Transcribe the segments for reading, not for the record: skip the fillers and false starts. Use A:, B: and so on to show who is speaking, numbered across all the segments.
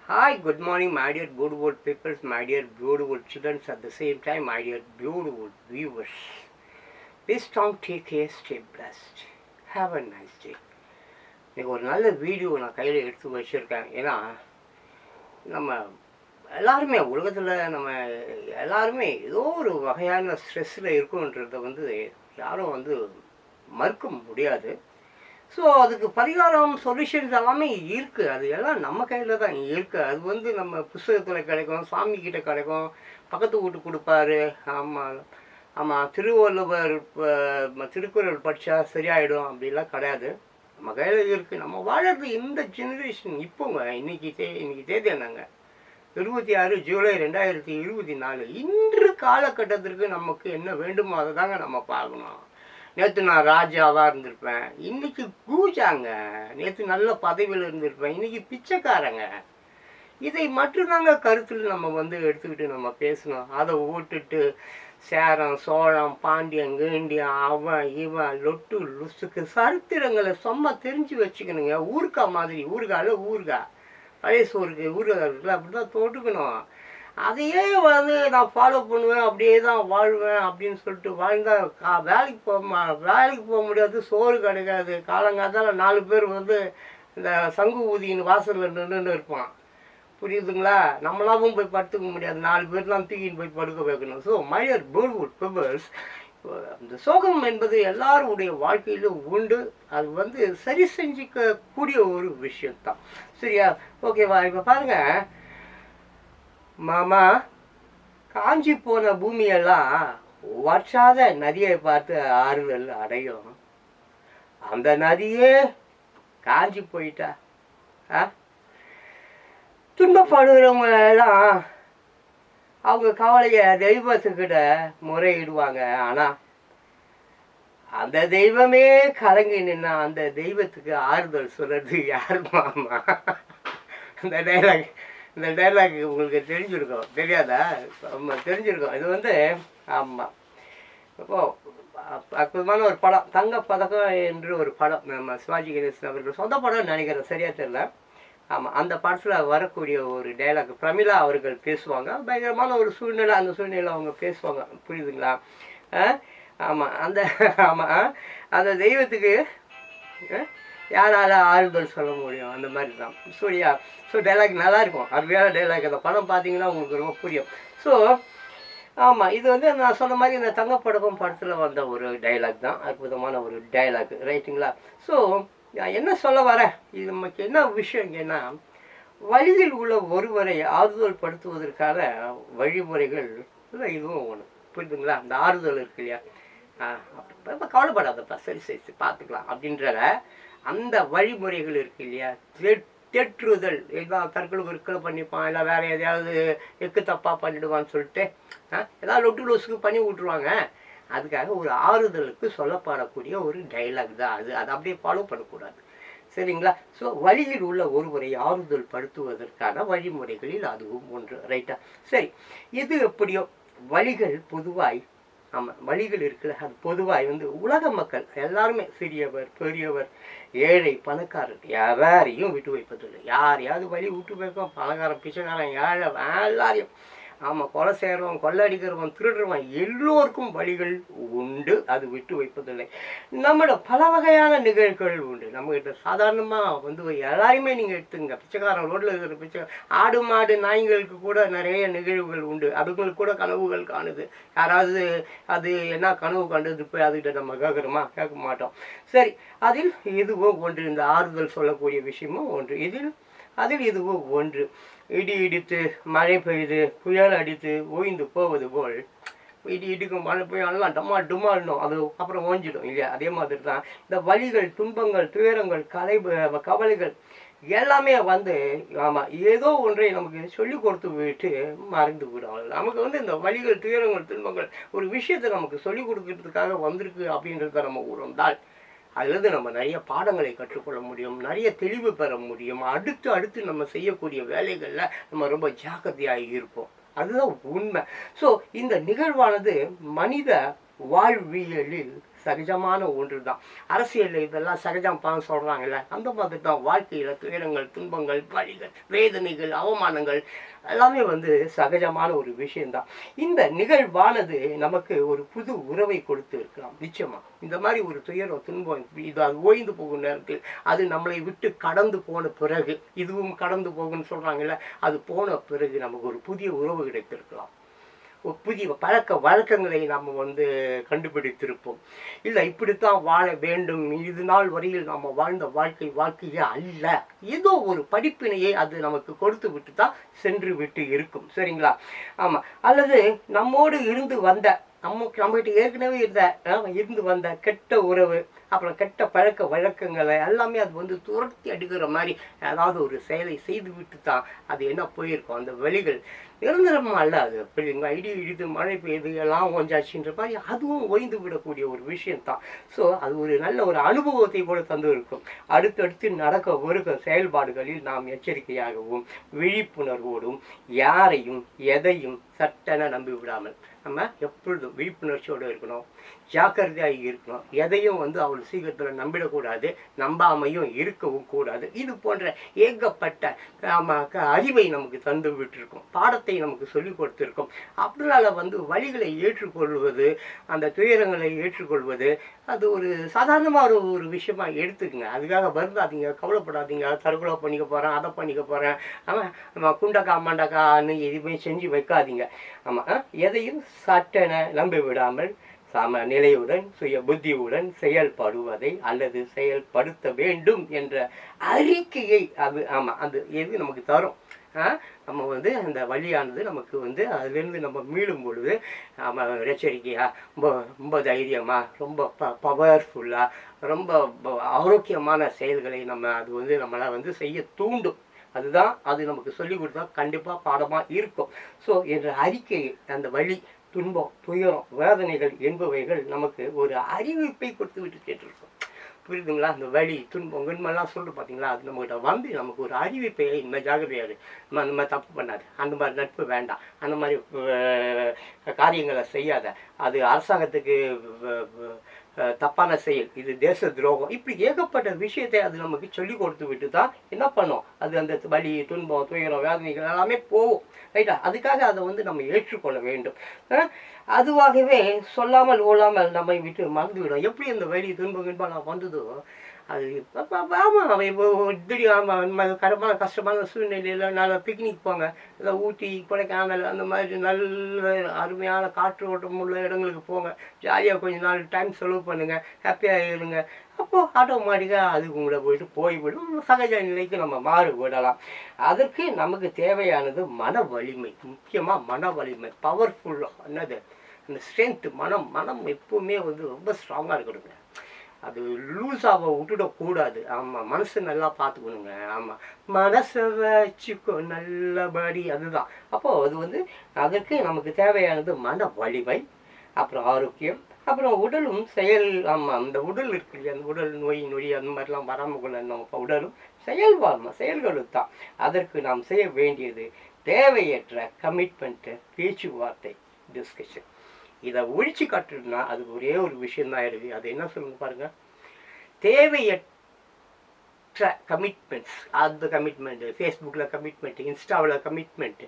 A: Hi, good morning, my dear beautiful people, my dear beautiful children, at the same time, my dear beautiful viewers. Please don't take a stay blessed. Have a nice day. இன்னைக்கு ஒரு நல்ல video நான் கையில் எடுத்து வச்சுருக்கேன். ஏன்னா நம்ம எல்லாருமே உலகத்தில் நம்ம எல்லாருமே ஏதோ ஒரு வகையான ஸ்ட்ரெஸ்ஸில் இருக்குன்றதை யாரும் மறுக்க முடியாது. ஸோ அதுக்கு பரிகாரம் சொல்யூஷன்ஸ் எல்லாமே இருக்குது. அது எல்லாம் நம்ம கையில் தான் இருக்குது. அது நம்ம புஸ்தகத்தில் கிடைக்கும், சாமிக்கிட்ட கிடைக்கும், பக்கத்து வீட்டு கொடுப்பாரு. ஆமாம் ஆமாம், திருவள்ளுவர் திருக்குறள் படித்தா சரியாயிடும் அப்படிலாம் கிடையாது. நம்ம கையில் இருக்குது. நம்ம வாழறது இந்த ஜெனரேஷன் இப்போங்க. இன்னைக்கு தேதி என்னங்க, 26 ஜூலை 2024. இன்று காலகட்டத்திற்கு நமக்கு என்ன வேண்டுமோ அதை தாங்க நம்ம பார்க்கணும். நேற்று நான் ராஜாவாக இருந்திருப்பேன், இன்றைக்கி கூஜாங்க. நேற்று நல்ல பதவியில் இருந்திருப்பேன், இன்றைக்கி பிச்சைக்காரங்க. இதை மட்டும்தாங்க கருத்தில் நம்ம எடுத்துக்கிட்டு நம்ம பேசணும். அதை விட்டுட்டு சேரம் சோழம் பாண்டியன் கேண்டியன் அவன் இவன் லொட்டு லுசுக்கு சரித்திரங்களை சும்மா தெரிஞ்சு வச்சுக்கணுங்க. ஊறுகாய் மாதிரி, ஊறுகாய் பழைய சோறுக்கு ஊறுகாய் இருக்குல்ல, அப்படி தான் தொட்டுக்கணும். அதையே நான் ஃபாலோ பண்ணுவேன், அப்படியே தான் வாழ்வேன் அப்படின்னு சொல்லிட்டு வாழ்ந்தால் வேலைக்கு போக முடியாது, சோறு கிடைக்காது. காலங்காத்தால் 4 பேர் இந்த சங்கு ஊதின்னு வாசலில் நின்றுன்னு இருப்பான். புரியுதுங்களா? நம்மளாவும் போய் படுத்துக்க முடியாது, 4 பேர்லாம் தூக்கின்னு போய் படுக்க வைக்கணும். ஸோ மையர் பியூட்டிஃபுல் பீப்பிள்ஸ், அந்த சோகம் என்பது எல்லாருடைய வாழ்க்கையிலும் உண்டு. அது சரி செஞ்சிக்க கூடிய ஒரு விஷயம்தான். சரியா? ஓகேவா? இப்போ பாருங்கள் மாமா, காஞ்சி போன பூமியெல்லாம் வற்றாத நதியை பார்த்து ஆறுதல் அடையும். அந்த நதியே காஞ்சி போயிட்டா துன்பப்படுகிறவங்க எல்லாம் அவங்க கவலையை தெய்வத்துக்கிட்ட முறையிடுவாங்க. ஆனால் அந்த தெய்வமே கலங்கி நின்னா அந்த தெய்வத்துக்கு ஆறுதல் சொல்றது யார் மாமா? இந்த டைலாக் உங்களுக்கு தெரிஞ்சிருக்கும், தெரியாதா? தெரிஞ்சிருக்கும். இது ஆமாம், இப்போது அற்புதமான ஒரு படம், தங்கப்பதக்கம் என்று ஒரு படம். நம்ம சிவாஜி கணேசன் அவர்கள் சொந்த படம் நினைக்கிறேன், சரியாக தெரியல. ஆமாம், அந்த படத்தில் வரக்கூடிய ஒரு டைலாக் பிரமிளா அவர்கள் பேசுவாங்க. பயங்கரமான ஒரு சூழ்நிலை, அந்த சூழ்நிலை அவங்க பேசுவாங்க. புரியுதுங்களா? ஆமாம், அந்த தெய்வத்துக்கு யாரால் ஆறுதல் சொல்ல முடியும்? அந்த மாதிரி தான். சரியா? ஸோ டைலாக் நல்லாயிருக்கும், அருமையான டைலாக். அந்த படம் பார்த்தீங்கன்னா உங்களுக்கு ரொம்ப புரியும். ஸோ ஆமாம், இது நான் சொன்ன மாதிரி இந்த தங்கப்படகம் படத்தில் வந்த ஒரு டைலாக் தான், அற்புதமான ஒரு டைலாக். ரைட்டுங்களா? ஸோ நான் என்ன சொல்ல வரேன், இது நமக்கு என்ன விஷயம் இங்கேன்னா, வழியில் உள்ள ஒருவரை ஆறுதல் படுத்துவதற்கான வழிமுறைகள் இதுவும் ஒன்று. புரியுதுங்களா? அந்த ஆறுதல் இருக்கு இல்லையா, இப்போ கவலைப்படாதப்பா, சரி பார்த்துக்கலாம் அப்படின்ற அந்த வழிமுறைகள் இருக்கு இல்லையா. தேற்றுதல், எதாவது தற்கொலை பண்ணிப்பான், இல்லை வேறு எதையாவது எக்கு தப்பாக பண்ணிடுவான்னு சொல்லிட்டு ஏதாவது லொட்டு லோஸுக்கு பண்ணி விட்ருவாங்க. அதுக்காக ஒரு ஆறுதலுக்கு சொல்லப்படக்கூடிய ஒரு டைலாக் தான் அது. அதை அப்படியே ஃபாலோ பண்ணக்கூடாது. சரிங்களா? ஸோ வழியில் உள்ள ஒருவரை ஆறுதல் படுத்துவதற்கான வழிமுறைகளில் அதுவும் ஒன்று. ரைட்டா? சரி, இது எப்படியோ வழிகள் பொதுவாய், ஆமாம், வழிகள் இருக்குல்ல, அது பொதுவாக உலக மக்கள் எல்லாருமே, சிறியவர் பெரியவர் ஏழை பணக்காரர் யாரையும் விட்டு வைப்பதில்லை. யாரையாவது வழி விட்டு வைப்போம். பணக்காரன் பிச்சைக்காரன் ஏழை எல்லாரையும். ஆமாம், கொலை செய்கிறவன் கொள்ளடிக்கிறவன் திருடுறவன் எல்லோருக்கும் வழிகள் உண்டு, அது விட்டு வைப்பதில்லை. நம்மளோட பல வகையான நிகழ்வுகள் உண்டு. நம்மகிட்ட சாதாரணமாக எல்லாருமே நீங்கள் எடுத்துங்க, பிச்சைக்காரன் ரோட்டில் இருக்கிற பிச்சை, ஆடு மாடு நாய்களுக்கு கூட நிறைய நிகழ்வுகள் உண்டு. அதுங்களுக்கு கூட கனவுகள் காணுது. யாராவது அது என்ன கனவு கண்டது போய் அதுக்கிட்ட நம்ம கேட்குறோமா? கேட்க மாட்டோம். சரி, அதில் இதுவும் ஒன்று, இந்த ஆறுதல் சொல்லக்கூடிய விஷயமும் ஒன்று. அதில் இதுவும் ஒன்று. இடி இடித்து மழை பெய்து புயல் அடித்து ஓய்ந்து போவது போல், இடி இடிக்கும் மழை பெய்யும் எல்லாம் டுமால்னும், அது அப்புறம் ஓஞ்சிடும் இல்லையா. அதே மாதிரி தான் இந்த வலிகள், துன்பங்கள், துயரங்கள், கவலைகள் எல்லாமே ஆமாம், ஏதோ ஒன்றை நமக்கு சொல்லி கொடுத்து விட்டு மறைந்து விடும். நமக்கு இந்த வலிகள், துயரங்கள், துன்பங்கள் ஒரு விஷயத்தை நமக்கு சொல்லி கொடுக்கறதுக்காக வந்திருக்கு அப்படின்றத நம்ம உணர்ந்தால் அதுலேருந்து நம்ம நிறைய பாடங்களை கற்றுக்கொள்ள முடியும், நிறைய தெளிவு பெற முடியும். அடுத்து நம்ம செய்யக்கூடிய வேலைகளில் நம்ம ரொம்ப ஜாக்கிரதையாக இருப்போம். அதுதான் உண்மை. ஸோ இந்த நிகழ்வானது மனித வாழ்வியலில் சகஜமான ஒன்று தான். அரசியலில் இதெல்லாம் சகஜம்பான்னு சொல்கிறாங்கல்ல, அந்த மாதிரி தான் வாழ்க்கையில் துயரங்கள், துன்பங்கள், வலிகள், வேதனைகள், அவமானங்கள் எல்லாமே சகஜமான ஒரு விஷயந்தான். இந்த நிகழ்வானது நமக்கு ஒரு புது உறவை கொடுத்து இருக்கலாம். நிச்சயமாக இந்த மாதிரி ஒரு துயரம், துன்பம் இது அது ஓய்ந்து போகும் நேரத்தில், அது நம்மளை விட்டு கடந்து போன பிறகு, இதுவும் கடந்து போகும்னு சொல்கிறாங்கல்ல, அது போன பிறகு நமக்கு ஒரு புதிய உறவு கிடைத்திருக்கலாம். ஒரு புதிய பழக்க வழக்கங்களை நாம் கண்டுபிடித்திருப்போம். இல்லை இப்படித்தான் வாழ வேண்டும், இது நாள் வரையில் நாம் வாழ்ந்த வாழ்க்கையே அல்ல, ஏதோ ஒரு படிப்பினையை அது நமக்கு கொடுத்து விட்டு தான் சென்று விட்டு இருக்கும். சரிங்களா? ஆமாம். அல்லது நம்மோடு இருந்து வந்த நம்மகிட்ட ஏற்கனவே இருந்து வந்த கெட்ட உறவு, அப்புறம் கெட்ட பழக்க வழக்கங்களை எல்லாமே அது துரத்தி அடிக்கிற மாதிரி ஏதாவது ஒரு செயலை செய்து விட்டு தான் அது என்ன போயிருக்கும். அந்த வழிகள் நிரந்தரமாக அல்ல. அது இடி இடித்து மழை பெய்யுது எல்லாம் கொஞ்சாச்சுன்ற மாதிரி அதுவும் ஓய்ந்து விடக்கூடிய ஒரு விஷயம்தான். ஸோ அது ஒரு நல்ல ஒரு அனுபவத்தை கூட தந்து இருக்கும். அடுத்தடுத்து நடக்க வருகிற செயல்பாடுகளில் நாம் எச்சரிக்கையாகவும் விழிப்புணர்வோடும் யாரையும் எதையும் சட்டென நம்பி விடாமல் நம்ம எப்பொழுதும் விழிப்புணர்ச்சியோடு இருக்கணும், ஜாக்கிரதையாக இருக்கணும். எதையும் அவ்வளோ சீக்கிரத்தில் நம்பிடக்கூடாது, நம்பாமையும் இருக்கவும் கூடாது. இது போன்ற ஏகப்பட்ட அறிவை நமக்கு தந்து விட்டுருக்கோம், பாடத்தை நமக்கு சொல்லிக் கொடுத்துருக்கோம். அதனால வழிகளை ஏற்றுக்கொள்வது, அந்த துயரங்களை ஏற்றுக்கொள்வது அது ஒரு சாதாரணமாக ஒரு விஷயமா எடுத்துக்கங்க. அதுக்காக வருந்தாதீங்க, கவலைப்படாதீங்க, தற்கொலை பண்ணிக்க போகிறேன், அதை பண்ணிக்க போகிறேன், ஆமாம் குண்டக்கா மண்டக்கான்னு எதுவுமே செஞ்சு வைக்காதீங்க. ஆமாம், எதையும் சட்டென நம்பி விடாமல் சமநிலையுடன் சுய புத்தியுடன் செயல்படுவதை அல்லது செயல்படுத்த வேண்டும் என்ற அறிக்கையை அது எது நமக்கு தரும். நம்ம அந்த வழியானது நமக்கு அதுலேருந்து நம்ம மீளும் பொழுது நம்ம எச்சரிக்கையாக ரொம்ப தைரியமாக, ரொம்ப பவர்ஃபுல்லாக, ரொம்ப ஆரோக்கியமான செயல்களை அது நம்மளை செய்ய தூண்டும். அதுதான் அது நமக்கு சொல்லிக் கொடுத்தா கண்டிப்பாக பாடமாக இருக்கும். ஸோ என்ற அறிக்கை, அந்த வழி, துன்பம், துயரம், வேதனைகள் என்பவைகள் நமக்கு ஒரு அறிவிப்பை கொடுத்து விட்டு கேட்டிருக்கோம். புரியுதுங்களா? அந்த வழி, துன்பம், குன்மெல்லாம் சொல்லிட்டு பார்த்தீங்களா, அது நம்மகிட்ட நமக்கு ஒரு அறிவிப்பை, இந்த ஜாகிரதையாது, அந்த மாதிரி தப்பு பண்ணாது, அந்த மாதிரி நட்பு வேண்டாம், அந்த மாதிரி காரியங்களை செய்யாத, அது அரசாங்கத்துக்கு தப்பான செயல், இது தேச துரோகம், இப்படி ஏகப்பட்ட விஷயத்தை அது நமக்கு சொல்லி கொடுத்து விட்டு தான் என்ன பண்ணோம், அது அந்த வலி, துன்பம், துயரம், வேதனைகள் எல்லாமே போகும். ரைட்டா? அதுக்காக அதை நம்ம ஏற்றுக்கொள்ள வேண்டும். அதுவாகவே சொல்லாமல் ஓடாமல் நம்மை விட்டு மறந்துவிடும். எப்படி அந்த வலி, துன்பம், துன்பம் வந்ததோ அது ஆமாம், அவன் இப்போ திடீர் ஆமாம் கஷ்டமான சூழ்நிலையில் நல்லா பிக்னிக் போங்க, இல்லை ஊட்டி, கொடைக்கானல், அந்த மாதிரி நல்ல அருமையான காற்று ஓட்டம் உள்ள இடங்களுக்கு போங்க, ஜாலியாக கொஞ்சம் நாள் டைம் செலவு பண்ணுங்கள், ஹாப்பியாக இருங்க. அப்போது ஆட்டோமேட்டிக்காக அதுக்கு கூட போய்விடும், சகஜ நிலைக்கு நம்ம மாறுபடலாம். அதற்கு நமக்கு தேவையானது மன வலிமை, முக்கியமாக மன வலிமை, பவர்ஃபுல்லாக என்னது அந்த ஸ்ட்ரென்த்து, மனம் எப்பவுமே ரொம்ப ஸ்ட்ராங்காக இருக்கணுங்க. அது லூஸாக விட்டுடக்கூடாது. ஆமாம், மனசு நல்லா பார்த்துக்கணுங்க. ஆமாம், மனசை வச்சுக்கோ நல்லபடி, அதுதான். அப்போது அது அதற்கு நமக்கு தேவையானது மன வலிமை, அப்புறம் ஆரோக்கியம், அப்புறம் உடலும் செயல். ஆமாம், அந்த உடல் இருக்கு இல்லையா, அந்த உடல் நொடி அந்த மாதிரிலாம் வராமல் கொள்ள நம்ம உடலும் செயல்களும் தான். அதற்கு நாம் செய்ய வேண்டியது தேவையற்ற கமிட்மெண்ட்டு, பேச்சுவார்த்தை, டிஸ்கஷன். இதை ஒழிச்சு காட்டுனா அது ஒரே ஒரு விஷயந்தான் இருக்குது. அது என்ன சொல்லுங்க பாருங்கள், தேவையற்ற கமிட்மெண்ட்ஸ். அந்த கமிட்மெண்ட்டு ஃபேஸ்புக்கில் கமிட்மெண்ட்டு, இன்ஸ்டாவில் கமிட்மெண்ட்டு,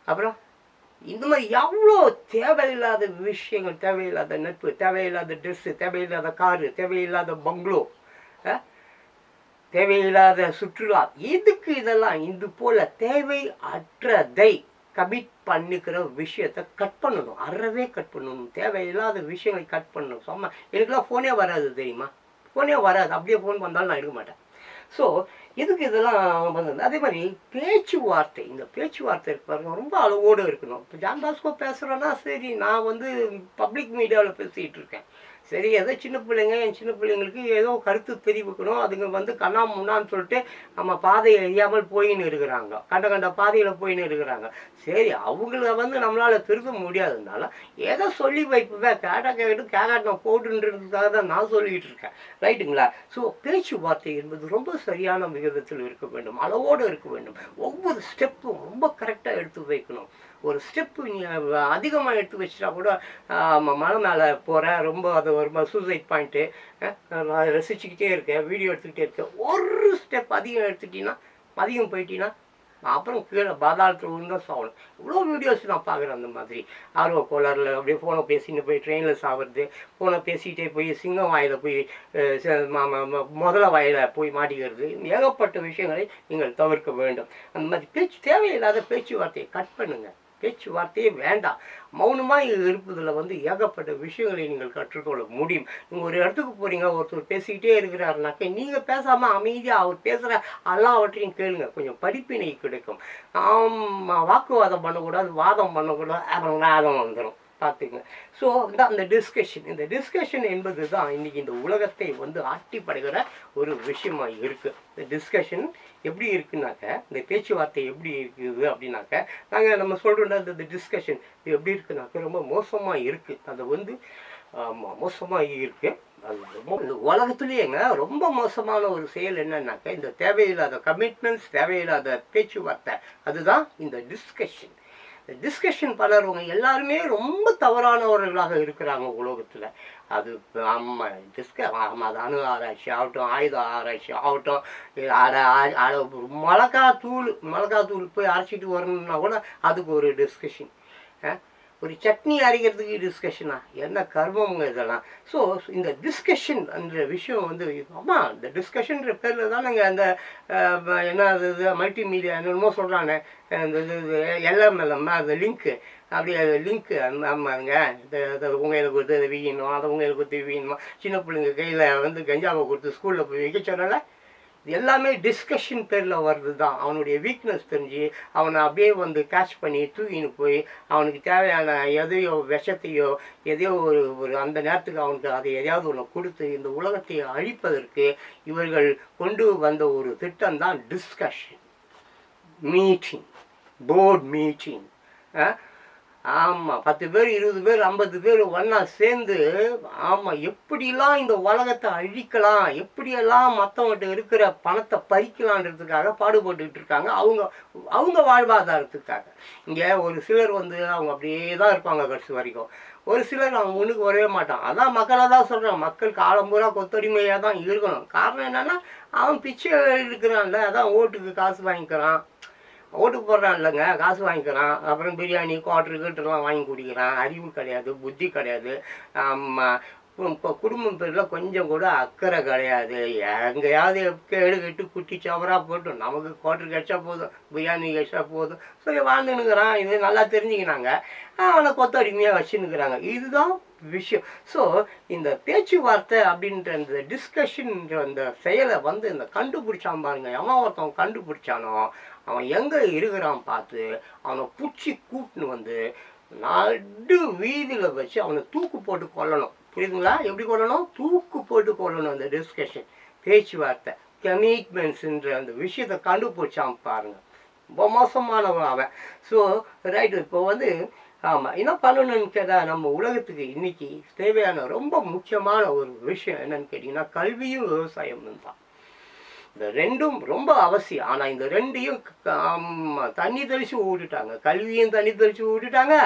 A: அப்புறம் இந்த மாதிரி எவ்வளோ தேவையில்லாத விஷயங்கள், தேவையில்லாத நட்பு, தேவையில்லாத ட்ரெஸ்ஸு, தேவையில்லாத காரு, தேவையில்லாத பங்களோ, தேவையில்லாத சுற்றுலா, எதுக்கு இதெல்லாம்? இது போல் தேவை அற்றதை கமிட் பண்ணிக்கிற விஷயத்தை கட் பண்ணணும், அறவே கட் பண்ணணும். தேவையில்லாத விஷயங்களை கட் பண்ணணும். சும்மா எனக்குலாம் ஃபோனே வராது தெரியுமா, ஃபோனே வராது, அப்படியே ஃபோன் வந்தாலும் நான் எடுக்க மாட்டேன். ஸோ இதுக்கு இதெல்லாம் அதே மாதிரி பேச்சுவார்த்தை, இந்த பேச்சுவார்த்தை இருக்கு பாருங்க, ரொம்ப அளவோடு இருக்கணும். இப்போ ஜான் பாஸ்கோ பேசுகிறேன்னா சரி, நான் பப்ளிக் மீடியாவில் பேசிகிட்டு இருக்கேன், சரி, ஏதோ சின்ன பிள்ளைங்க, என் சின்ன பிள்ளைங்களுக்கு ஏதோ கருத்து தெரிவிக்கணும், அதுங்க கண்ணா முன்னான்னு சொல்லிட்டு நம்ம பாதையை அறியாமல் போயின்னு இருக்கிறாங்க, கண்ட பாதையில் போயின்னு இருக்கிறாங்க. சரி, அவங்கள நம்மளால் திருத்த முடியாததுனால ஏதோ சொல்லி வைப்பேன், கேட்டாட்டு நான் போட்டுன்றதுக்காக தான் நான் சொல்லிக்கிட்டு இருக்கேன். ரைட்டுங்களா? ஸோ பேச்சுவார்த்தை என்பது ரொம்ப சரியான விகிதத்தில் இருக்க வேண்டும், அளவோடு இருக்க வேண்டும். ஒவ்வொரு ஸ்டெப்பும் ரொம்ப கரெக்டாக எடுத்து வைக்கணும். ஒரு ஸ்டெப்பு நீ அதிகமாக எடுத்து வச்சுட்டா கூட மலை மேலே போகிற ரொம்ப அது ஒரு சூசைட் பாயிண்ட்டு, நான் ரசிச்சுக்கிட்டே இருக்கேன், வீடியோ எடுத்துக்கிட்டே இருக்கேன், ஒரு ஸ்டெப் அதிகம் எடுத்துட்டீங்கன்னா அதிகம் போயிட்டீங்கன்னா அப்புறம் கீழே பாதாளத்தில் விழுந்தா சாகணும். இவ்வளோ வீடியோஸ் நான் பார்க்குறேன் அந்த மாதிரி. ஆர்வ கோளாறுல அப்படியே ஃபோனை பேசின்னு போய் ட்ரெயினில் சாப்பிட்றது, ஃபோனை பேசிக்கிட்டே போய் சிங்கம் வாயில் போய் முதல வாயில் போய் மாட்டிக்கிறது, ஏகப்பட்ட விஷயங்களை நீங்கள் தவிர்க்க வேண்டும். அந்த மாதிரி தேவையில்லாத பேச்சுவார்த்தையை கட் பண்ணுங்கள். பேச்சுவார்த்தையே வேண்டாம். மௌனமாக இருப்பதில் ஏகப்பட்ட விஷயங்களை நீங்கள் கற்றுக்கொள்ள முடியும். நீங்கள் ஒரு இடத்துக்கு போகிறீங்க, ஒருத்தர் பேசிக்கிட்டே இருக்கிறாருனாக்க நீங்கள் பேசாமல் அமைதியாக அவர் பேசுகிற எல்லாவற்றையும் கேளுங்க. கொஞ்சம் படிப்பினை கிடைக்கும். வாக்குவாதம் பண்ணக்கூடாது, வாதம் பண்ணக்கூடாது, அப்புறம் வாதம் வந்துடும். பார்த்துங்க. ஸோ அந்த டிஸ்கஷன் என்பது தான் இன்றைக்கி இந்த உலகத்தை ஆட்டி படைக்கிற ஒரு விஷயமாக இருக்குது. இந்த டிஸ்கஷன் எப்படி இருக்குனாக்க, இந்த பேச்சுவார்த்தை எப்படி இருக்குது அப்படின்னாக்க, நம்ம சொல்கிறோம்னா இந்த டிஸ்கஷன் எப்படி இருக்குனாக்க ரொம்ப மோசமாக இருக்குது. அது மோசமாக இருக்குது. அது ரொம்ப இந்த உலகத்துலேயேங்க ரொம்ப மோசமான ஒரு செயல் என்னன்னாக்க, இந்த தேவையில்லாத கமிட்மெண்ட்ஸ், தேவையில்லாத பேச்சுவார்த்தை, அதுதான் இந்த டிஸ்கஷன். டிஸ்கஷன் பண்ணுறவங்க எல்லாருமே ரொம்ப தவறானவர்களாக இருக்கிறாங்க உலகத்தில். அது அது அணு ஆராய்ச்சி ஆகட்டும், ஆயுத ஆராய்ச்சி ஆகட்டும், மிளகாத்தூள் போய் அரைச்சிட்டு வரணும்னா கூட அதுக்கு ஒரு டிஸ்கஷன். ஒரு சட்னி அரைக்கிறதுக்கு டிஸ்கஷனா? என்ன கர்மங்க இதெல்லாம். ஸோ இந்த டிஸ்கஷன் என்ற விஷயம் ஆமாம், இந்த டிஸ்கஷன்ற பேரில் தான் நாங்கள் அந்த என்ன அது மல்டிமீடியா என்னென்னமோ சொல்கிறானே, இந்த இது எல்எம்எல்எம் அந்த லிங்க்கு, அப்படியே அது லிங்க்கு ஆமாங்க, இந்த உங்களுக்கு இது வீணும், அதை உங்களுக்கு கொடுத்து வீணுமா, சின்ன பிள்ளைங்க கையில் கஞ்சாவை கொடுத்து ஸ்கூலில் போய் வைக்க சொன்னால எல்லாமே டிஸ்கஷன் பேரில் வர்றது தான். அவனுடைய வீக்னஸ் தெரிஞ்சு அவனை அப்படியே கேட்ச் பண்ணி தூக்கின்னு போய் அவனுக்கு தேவையான எதையோ விஷத்தையோ எதையோ ஒரு அந்த நேரத்துக்கு அவனுக்கு அதை எதையாவது ஒன்று கொடுத்து இந்த உலகத்தை அழிப்பதற்கு இவர்கள் கொண்டு வந்த ஒரு திட்டம் தான் டிஸ்கஷன் மீட்டிங், போர்ட் மீட்டிங். ஆமாம், 10 பேர் 20 பேர் 50 பேர் ஒன்றா சேர்ந்து ஆமாம் எப்படிலாம் இந்த உலகத்தை அழிக்கலாம், எப்படியெல்லாம் மற்றவங்கள்ட்ட இருக்கிற பணத்தை பறிக்கலான்றதுக்காக பாடுபட்டுக்கிட்டு இருக்காங்க. அவங்க வாழ்வாதாரத்துக்காக. இங்கே ஒரு சிலர் அவங்க அப்படியே தான் இருப்பாங்க கடைசி வரைக்கும். ஒரு சிலர் அவங்க முன்னுக்கு வரவே மாட்டான். அதான் மக்களை தான் சொல்கிறேன், மக்கள் காலம்பூரா கொத்தடிமையாக தான் இருக்கணும். காரணம் என்னென்னா அவன் பிச்சை இருக்கிறான்ல, அதான் ஓட்டுக்கு காசு வாங்கிக்கிறான், ஓட்டுக்கு போடுறான் இல்லைங்க, காசு வாங்கிக்கிறான், அப்புறம் பிரியாணி குவாட்ருக்கிட்டலாம் வாங்கி குடிக்கிறான். அறிவு கிடையாது, புத்தி கிடையாது, குடும்பம் பேரில் கொஞ்சம் கூட அக்கறை கிடையாது. எங்கேயாவது எடுக்கிட்டு குட்டி சவராக போட்டும் நமக்கு குவாட்ரு கிடைச்சா போதும், பிரியாணி கிடைச்சா போதும் சொல்லி வாழ்ந்துன்னுக்கிறான். இது நல்லா தெரிஞ்சுக்கினாங்க, அவனை கொத்தடிமையாக வச்சுன்னுக்கிறாங்க. இதுதான் விஷயம். ஸோ இந்த பேச்சுவார்த்தை அப்படின்ற இந்த டிஸ்கஷன்ன்ற அந்த செயலை இந்த கண்டுபிடிச்சான் பாருங்க. எவன் ஒருத்தவன் கண்டுபிடிச்சானோ அவன் எங்கே இருக்கிறான் பார்த்து அவனை பிடிச்சி கூப்பிட்டுன்னு நடு வீதியில் வச்சு அவனை தூக்கு போட்டு கொல்லணும். புரியுதுங்களா? எப்படி கொல்லணும்? தூக்கு போட்டு கொல்லணும். அந்த டிஸ்கஷன் பேச்சுவார்த்தை கமிட்மெண்ட்ஸுன்ற அந்த விஷயத்தை கண்டுபிடிச்சான் பாருங்க. ரொம்ப மோசமானவன் அவன். ஸோ ரைட்டு, இப்போ ஆமாம் என்ன பண்ணணும்னு கேட்டால், நம்ம உலகத்துக்கு இன்றைக்கி தேவையான ரொம்ப முக்கியமான ஒரு விஷயம் என்னன்னு கேட்டிங்கன்னா, கல்வியும் விவசாயமும் தான். இந்த ரெண்டும் ரொம்ப அவசியம். ஆனால் இந்த ரெண்டையும் தண்ணி தெளித்து விட்டுட்டாங்க. கல்வியும் தண்ணி தெளித்து விட்டுட்டாங்க,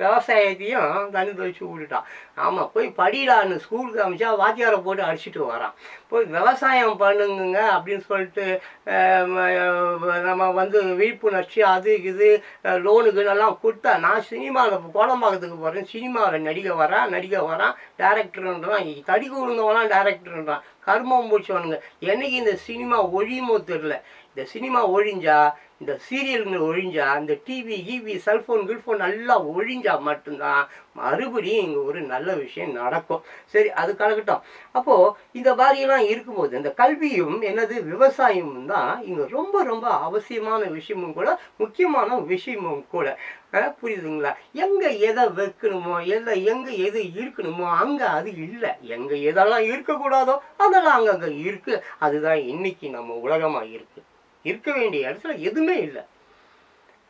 A: விவசாயத்தையும் தண்ணி தெளித்து விட்டுட்டான். ஆமாம், போய் படிடான்னு ஸ்கூலுக்கு அமைச்சா வாத்தியாரை போட்டு அடிச்சுட்டு வரான். போய் விவசாயம் பண்ணுங்க அப்படின்னு சொல்லிட்டு நம்ம விழிப்புணர்ச்சி அது இது லோனுக்குன்னெல்லாம் கொடுத்தா, நான் சினிமாவில் கோலம்பாக்கத்துக்கு போகிறேன், சினிமாவில் நடிக்க வரான் டைரக்டருன்றான், தடி கொடுங்கவெல்லாம் டைரக்டருன்றான். கர்மம் முடிச்சவனுங்க. என்னைக்கு இந்த சினிமா ஒழியுமோ தெரில. இந்த சினிமா ஒழிஞ்சா, இந்த சீரியல்கள் ஒழிஞ்சா, இந்த டிவி செல்ஃபோன் கில்ஃபோன் நல்லா ஒழிஞ்சா மட்டும்தான் மறுபடியும் இங்கே ஒரு நல்ல விஷயம் நடக்கும். சரி, அது கலக்கட்டும். அப்போது இந்த மாதிரியெல்லாம் இருக்கும்போது இந்த கல்வியும் விவசாயமும் தான் இங்கே ரொம்ப ரொம்ப அவசியமான விஷயமும் கூட, முக்கியமான விஷயமும் கூட. புரியுதுங்களா? எங்கே எதை வைக்கணுமோ, எங்கே எது இருக்கணுமோ அங்கே அது இல்லை. எங்கே எதெல்லாம் இருக்கக்கூடாதோ அதெல்லாம் அங்கங்கே இருக்குது. அதுதான் இன்னைக்கு நம்ம உலகமாக இருக்குது. இருக்க வேண்டிய இடத்துல எதுவுமே இல்லை.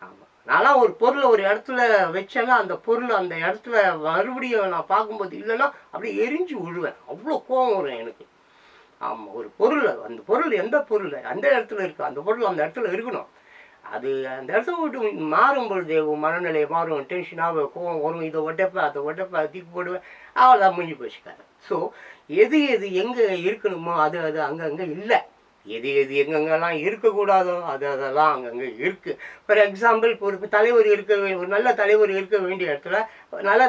A: ஆமாம், நான்லாம் ஒரு பொருளை ஒரு இடத்துல வச்சேன்னா அந்த பொருள் அந்த இடத்துல மறுபடியும் நான் பார்க்கும்போது இல்லைன்னா அப்படியே எரிஞ்சு விழுவேன். அவ்வளோ கோபம் வரும் எனக்கு. ஆமாம், ஒரு பொருள், அந்த பொருள் எந்த பொருள் அந்த இடத்துல இருக்குது, அந்த பொருள் அந்த இடத்துல இருக்கணும். அது அந்த இடத்த விட்டு மாறும் பொழுது உன் மனநிலை மாறும், டென்ஷனாக கோவம் வரும், இதை ஒட்டப்பேன் அதை ஒட்டப்பேன் தூக்கி போடுவேன், அவ்வளோதான் முடிஞ்சு போச்சுக்காது. ஸோ எது எது எங்கே இருக்கணுமோ அது அது அங்கங்கே இல்லை, எது எது எங்கெங்கெல்லாம் இருக்கக்கூடாதோ அது அதெல்லாம் அங்கங்கே இருக்குது. ஃபார் எக்ஸாம்பிள் ஒரு தலைவர் இருக்க ஒரு நல்ல தலைவர் இருக்க வேண்டிய இடத்துல நல்ல